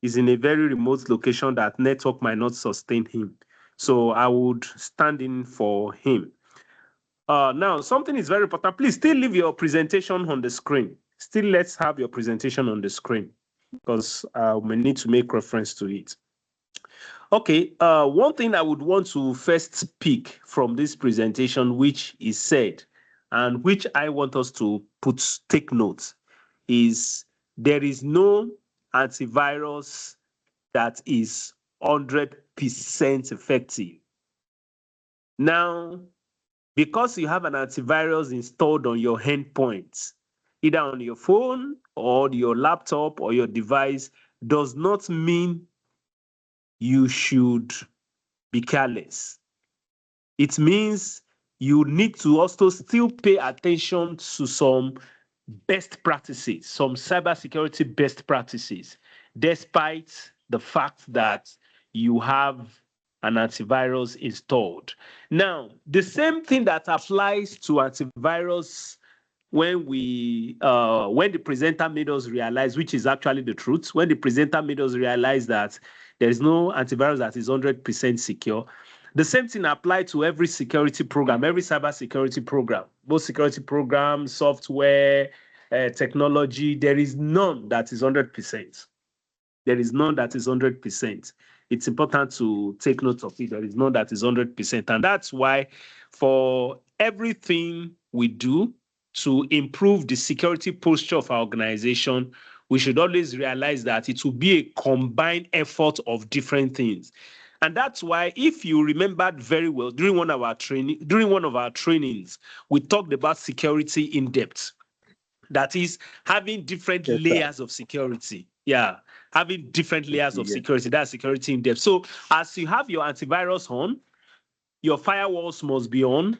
he's in a very remote location that network might not sustain him. So I would stand in for him. Now, something is very important. Please still leave your presentation on the screen. Still, let's have your presentation on the screen because we need to make reference to it. Okay, one thing I would want to first pick from this presentation, which is said, and which I want us to take note, is there is no antivirus that is 100% effective. Now, because you have an antivirus installed on your endpoint, either on your phone or your laptop or your device, does not mean you should be careless. It means you need to also still pay attention to some best practices, some cybersecurity best practices, despite the fact that you have an antivirus installed. Now, the same thing that applies to antivirus when the presenter made us realize, which is actually the truth, when the presenter made us realize that there is no antivirus that is 100% secure, the same thing applies to every security program, every cybersecurity program, both security programs, software, technology. There is none that is 100%. There is none that is 100%. It's important to take note of it. There is none that is 100%. And that's why for everything we do to improve the security posture of our organization, we should always realize that it will be a combined effort of different things. And that's why, if you remembered very well, during one of our trainings, we talked about security in depth. That is having different layers of security. Yeah, having different layers of security. That's security in depth. So as you have your antivirus on, your firewalls must be on,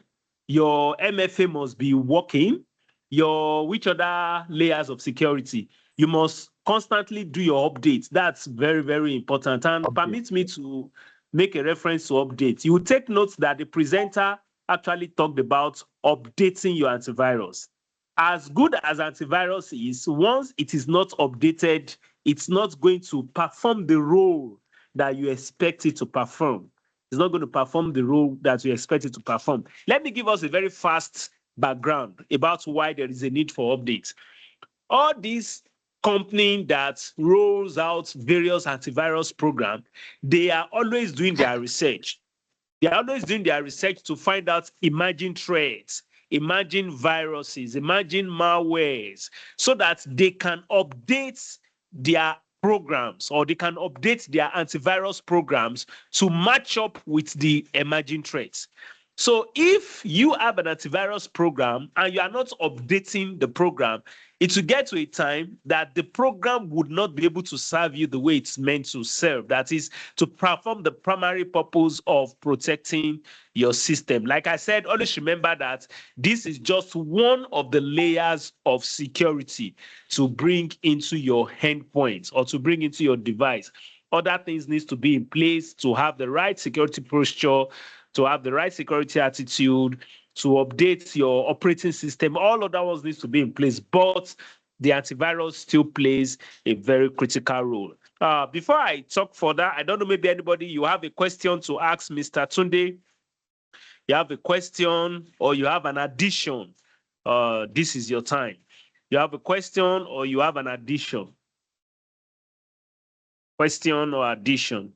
your MFA must be working, which other layers of security? You must constantly do your updates. That's very, very important. And permit me to make a reference to updates. You will take note that the presenter actually talked about updating your antivirus. As good as antivirus is, once it is not updated, it's not going to perform the role that you expect it to perform. It's not going to perform the role that you expect it to perform. Let me give us a very fast background about why there is a need for updates. All these companies that rolls out various antivirus programs, they are always doing their research. They are always doing their research to find out emerging threats, emerging viruses, emerging malwares, so that they can update their programs, or they can update their antivirus programs to match up with the emerging threats. So if you have an antivirus program and you are not updating the program, it will get to a time that the program would not be able to serve you the way it's meant to serve. That is, to perform the primary purpose of protecting your system. Like I said, always remember that this is just one of the layers of security to bring into your endpoint or to bring into your device. other things needs to be in place to have the right security posture, to have the right security attitude, to update your operating system. All of that ones needs to be in place, but the antivirus still plays a very critical role. Before I talk further, I don't know, maybe anybody, you have a question to ask Mr. Tunde, you have a question or you have an addition. This is your time. You have a question or you have an addition. Question or addition.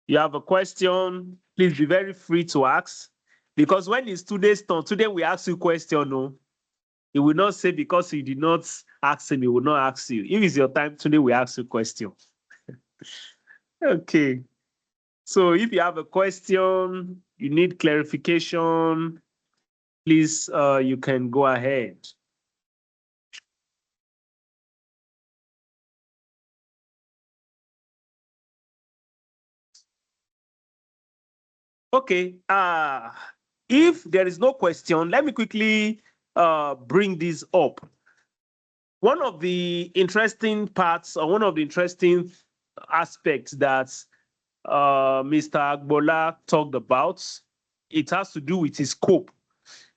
You have a question, please be very free to ask. Because when it's today's turn, today we ask you question, no. He will not say because you did not ask him, he will not ask you. If it's your time, today we ask you question. Okay. So if you have a question, you need clarification, please, you can go ahead. Okay. If there is no question, let me quickly bring this up. One of the interesting parts, or one of the interesting aspects that Mr. Agbola talked about, it has to do with his scope.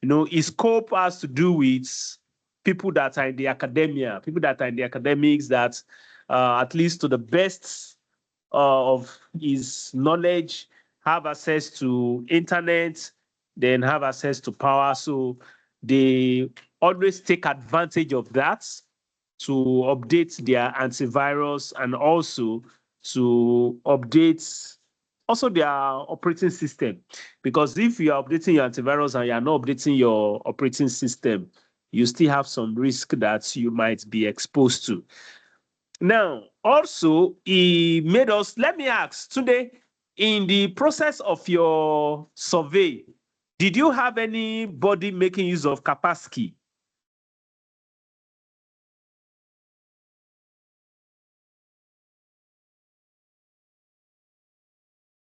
You know, his scope has to do with people that are in the academia, people that are in the academics that, at least to the best of his knowledge, have access to internet, then have access to power. So they always take advantage of that to update their antivirus and also to update also their operating system. Because if you are updating your antivirus and you are not updating your operating system, you still have some risk that you might be exposed to. Now, also, he made us, let me ask, today, in the process of your survey, did you have anybody making use of Kapasky?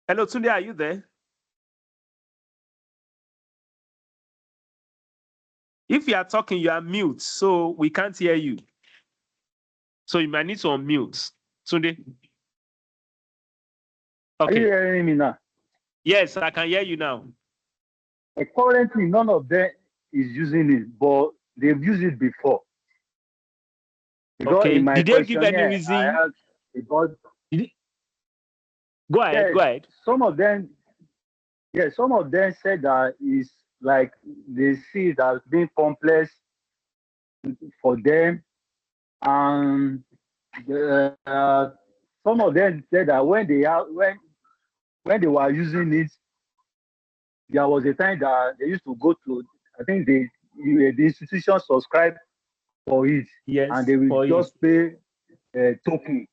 Hello, Tunde, are you there? If you are talking, you are mute, so we can't hear you. So you might need to unmute. Tunde? Are you Okay. hearing me now? Yes, I can hear you now. Currently, none of them is using it, but they've used it before. Because Okay. in my Did they give any questionnaire, reason? I asked about. Go ahead, Yes, go ahead. some of them said that it's like they see it as being complex for them, and some of them said that when they were using it, there was a time that they used to go to, I think the institution subscribe for it, Yes, and they will for just it. pay token.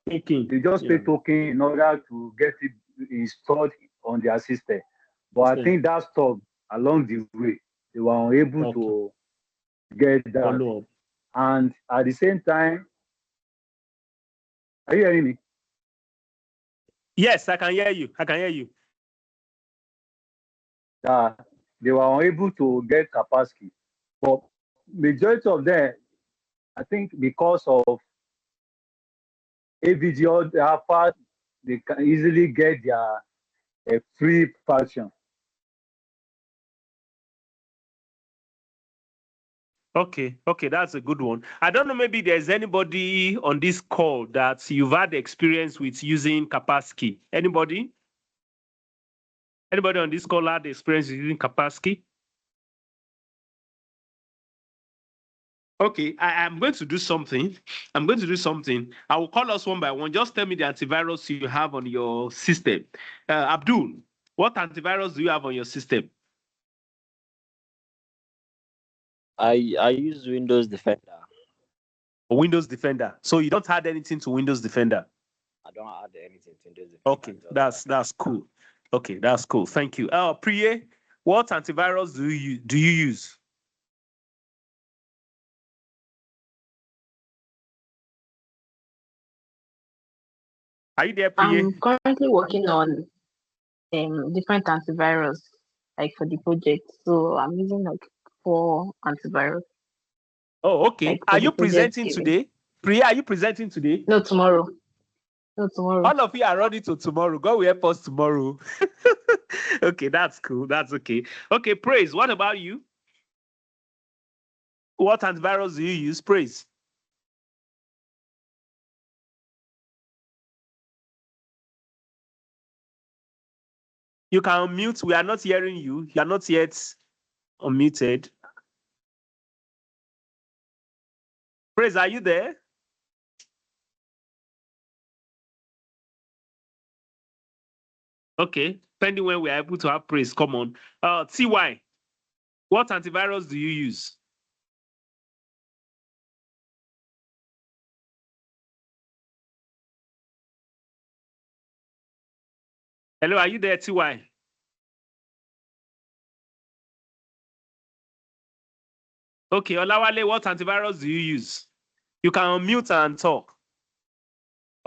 Taking. They just pay token in order to get it installed on their system. But I think that stopped along the way. They were unable to get that. Follow up. And at the same time, are you hearing me? Yes, I can hear you. I can hear you. They were unable to get capacity. But majority of them, I think because of AVG, they can easily get their free version. Okay, that's a good one. I don't know, maybe there's anybody on this call that you've had experience with using Kapasky. Anybody? Anybody on this call had experience with using Kapasky? Okay, I'm going to do something. I will call us one by one. Just tell me the antivirus you have on your system. Abdul, what antivirus do you have on your system? I use Windows Defender. Windows Defender. So you don't add anything to Windows Defender? I don't add anything to Windows Defender. Okay, that's cool. Okay, that's cool. Thank you. Priye, what antivirus do you use? Are you there, Priye? I'm currently working on different antivirus, like for the project. So I'm using like 4 antivirus. Oh, okay. Like Are for the you project presenting given. today? Priya, are you presenting today? No, tomorrow. No, tomorrow. All of you are running to tomorrow. God will help us tomorrow. Okay, that's cool. That's okay. Okay, Praise. What about you? What antivirus do you use? Praise. You can unmute. We are not hearing you. You are not yet unmuted. Praise, are you there? Okay, depending when we are able to have Praise. Come on. TY, what antivirus do you use? Hello, are you there, TY? Okay, Olawale, what antivirus do you use? You can unmute and talk.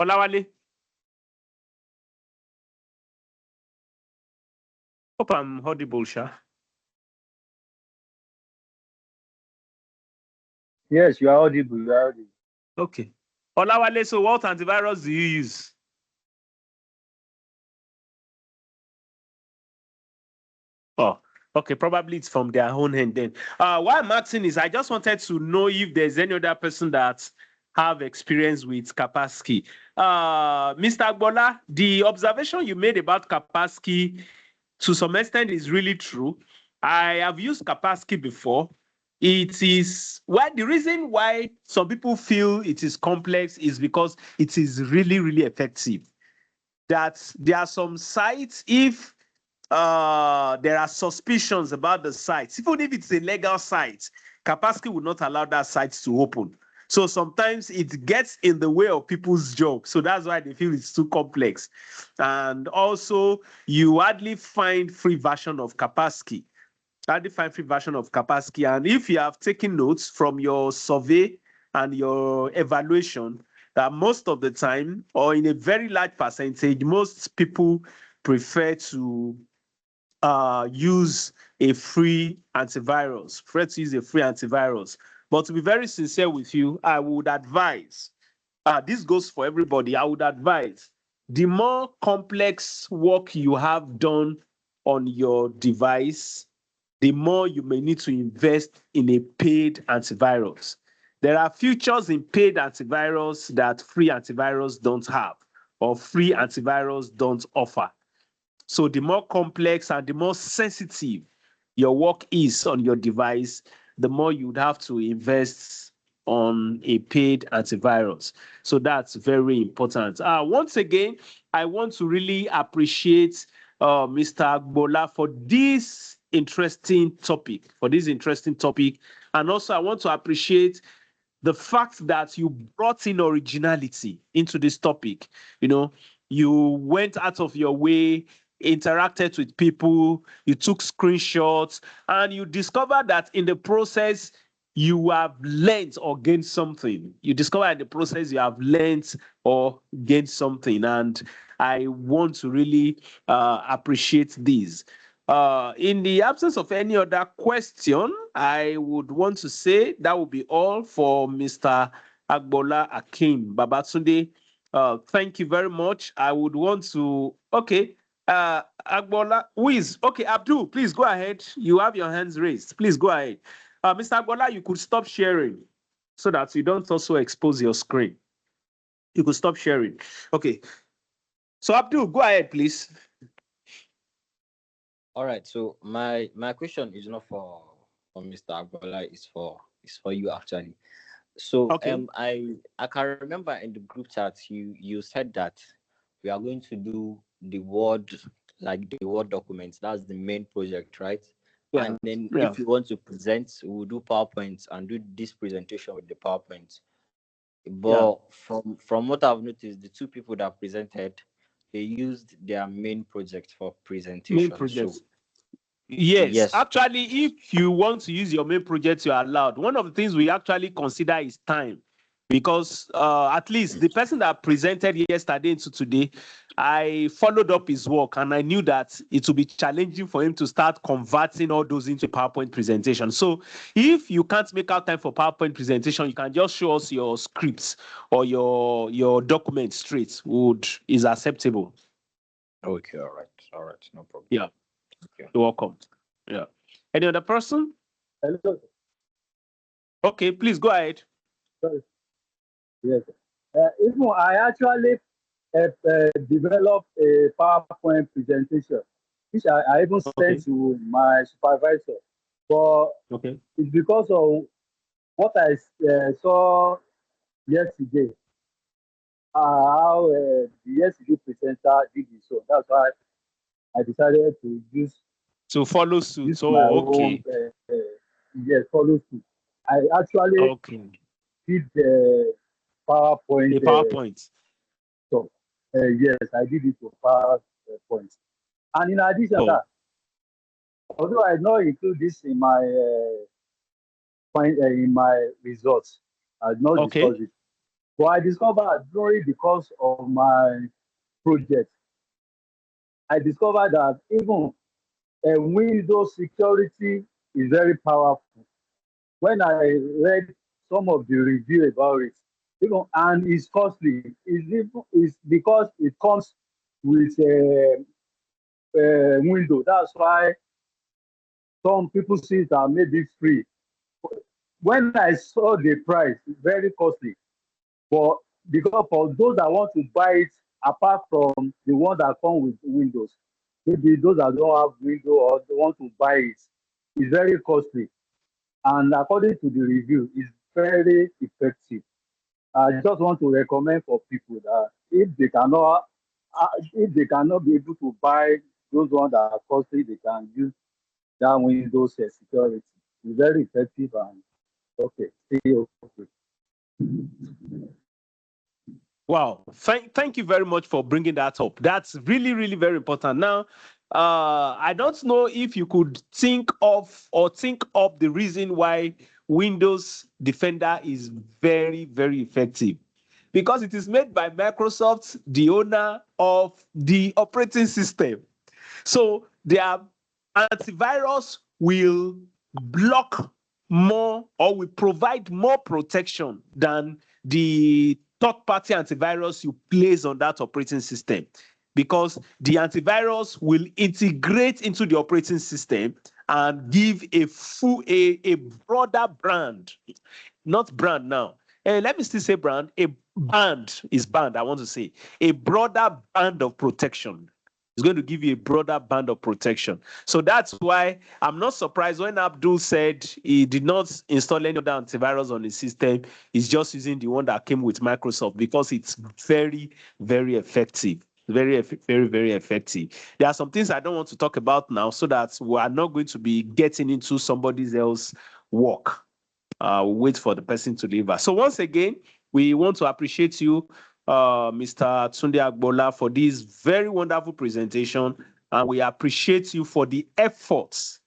Olawale. Hope I'm audible, Sha. Yes, you are audible. You are audible. Okay. Olawale, so what antivirus do you use? Oh, okay. Probably it's from their own hand then. Why I'm asking is I just wanted to know if there's any other person that have experience with Kaspersky. Mr. Agbola, the observation you made about Kaspersky to some extent is really true. I have used Kaspersky before. It is the reason why some people feel it is complex is because it is really, really effective. That there are some sites, if there are suspicions about the site, even if it's a legal site, Kaspersky will not allow that site to open. So sometimes it gets in the way of people's job. So that's why they feel it's too complex. And also, you hardly find free version of Kaspersky. Hardly find free version of Kaspersky. And if you have taken notes from your survey and your evaluation, that most of the time, or in a very large percentage, most people prefer to use a free antivirus. Prefer to use a free antivirus. But to be very sincere with you, I would advise, this goes for everybody, I would advise the more complex work you have done on your device, the more you may need to invest in a paid antivirus. There are features in paid antivirus that free antivirus don't have, or free antivirus don't offer. So the more complex and the more sensitive your work is on your device, the more you would have to invest on a paid antivirus. So that's very important. Once again, I want to really appreciate Mr. Agbola for this interesting topic, And also I want to appreciate the fact that you brought in originality into this topic. You know, you went out of your way, interacted with people, you took screenshots, and you discovered that in the process, you have learned or gained something. You discover in the process you have learned or gained something. And I want to really appreciate this. In the absence of any other question, I would want to say that will be all for Mr. Agbola Akim Babatunde. Thank you very much. I would want to, Agbola, who is, Abdul, please go ahead. You have your hands raised. Please go ahead. Mr. Agbola, you could stop sharing so that you don't also expose your screen. You could stop sharing. Okay. So Abdul, go ahead, please. All right. So my question is not for Mr. Agbola. It's for you actually. So Okay. I can remember in the group chat you said that we are going to do the Word, like the Word documents. That's the main project, right? Yeah. And then Yeah. if you want to present, we'll do PowerPoint and do this presentation with the PowerPoint. But from what I've noticed, the two people that presented, they used their main project for Main presentation. project. So Yes, yes, actually, if you want to use your main project, you are allowed. One of the things we actually consider is time. because at least the person that presented yesterday into today, I followed up his work and I knew that it would be challenging for him to start converting all those into PowerPoint presentation. So if you can't make out time for PowerPoint presentation, you can just show us your scripts or your documents straight is acceptable. Okay, all right, no problem. Yeah, Okay. you're welcome. Yeah. Any other person? Hello. Okay, please go ahead. Sorry. Yes. Even I actually developed a PowerPoint presentation, which I even Okay. sent to my supervisor. But Okay. it's because of what I saw yesterday, how the yesterday presenter did it. So that's why I decided to So follow suit. use my Oh, own, okay. yes, follow suit. I actually Okay. did the PowerPoint A PowerPoint. stuff. Yes, I did it for PowerPoint. And in addition to Oh, that, although I not include this in my in my results, I did not discuss okay. it. But I discovered during the course of my project, I discovered that even Windows security is very powerful. When I read some of the review about it, and it's costly. It's because it comes with Windows. That's why some people see it as maybe free. When I saw the price, it's very costly. But because for those that want to buy it, apart from the one that come with Windows, maybe those that don't have Windows or they want to buy it, it's very costly. And according to the review, it's very effective. I just want to recommend for people that if they cannot be able to buy those ones that are costly, they can use that Windows security. It's very effective and okay. Okay. Wow. Thank you very much for bringing that up. That's really, really very important. Now, I don't know if you could think of or think up the reason why Windows Defender is very, very effective. Because it is made by Microsoft, the owner of the operating system. So their antivirus will block more or will provide more protection than the third-party antivirus you place on that operating system, because the antivirus will integrate into the operating system and give a broader brand, not brand now. Let me still say brand. A band is band. I want to say a broader band of protection. It's going to give you a broader band of protection. So that's why I'm not surprised when Abdul said he did not install any other antivirus on his system. He's just using the one that came with Microsoft because it's very, very effective. Very, very, very effective. There are some things I don't want to talk about now so that we are not going to be getting into somebody else's work. Wait for the person to deliver. So once again, we want to appreciate you, Mr. Tunde Agbola, for this very wonderful presentation, and we appreciate you for the efforts,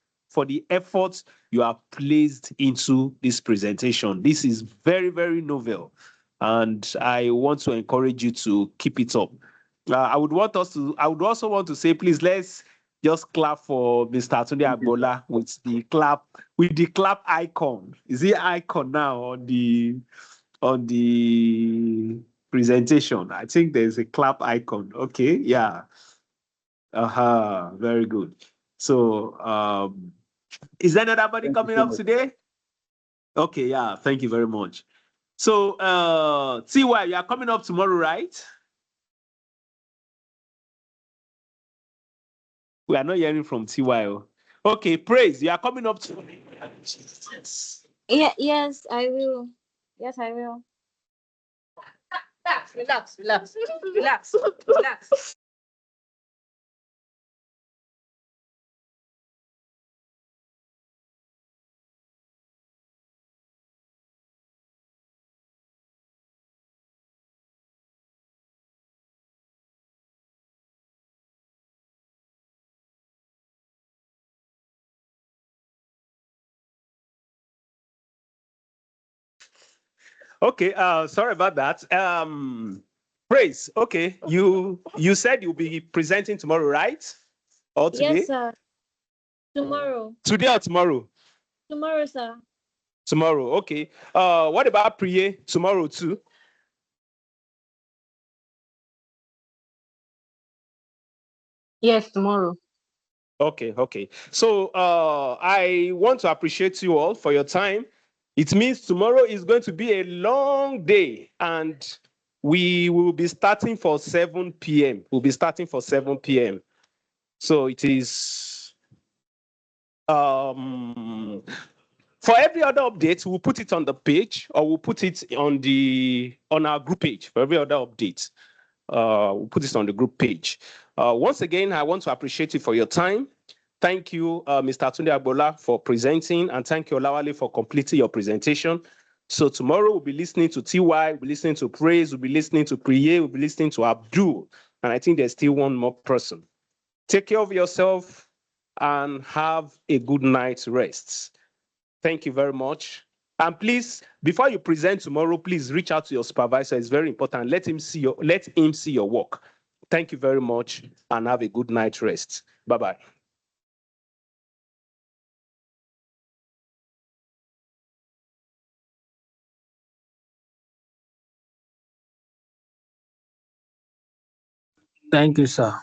you have placed into this presentation. This is very, very novel, and I want to encourage you to keep it up. I would also want to say, please let's just clap for Mr. Tunde Thank you, sir. Agbola with the clap icon. Is it icon now on the presentation? I think there's a clap icon. Okay, yeah. Very good. So is there anybody Thank you coming so up much. today? Okay, yeah, thank you very much. So TY, you are coming up tomorrow, right? We are not hearing from TY. Okay, praise, you are coming up tomorrow. Yeah, yes, I will. Yes, I will. Relax, relax, relax, relax. Okay, sorry about that. Praise. Okay, you said you'll be presenting tomorrow, right? Or today? Yes, sir. Tomorrow. Today or tomorrow? Tomorrow, sir. Tomorrow. Okay. What about Priye? Tomorrow too? Yes, tomorrow. Okay, okay. So I want to appreciate you all for your time. It means tomorrow is going to be a long day, and we will be starting for 7 p.m. We'll be starting for 7 p.m. So it is for every other update, we'll put it on the page, or we'll put it on our group page for every other update. We'll put this on the group page. Once again, I want to appreciate you for your time. Thank you, Mr. Tunde Agbola, for presenting, and thank you, Olawale, for completing your presentation. So tomorrow we'll be listening to TY, we'll be listening to Praise, we'll be listening to Priye, we'll be listening to Abdul, and I think there's still one more person. Take care of yourself and have a good night's rest. Thank you very much. And please, before you present tomorrow, please reach out to your supervisor. It's very important. Let him see your work. Thank you very much and have a good night's rest. Bye-bye. Thank you, sir.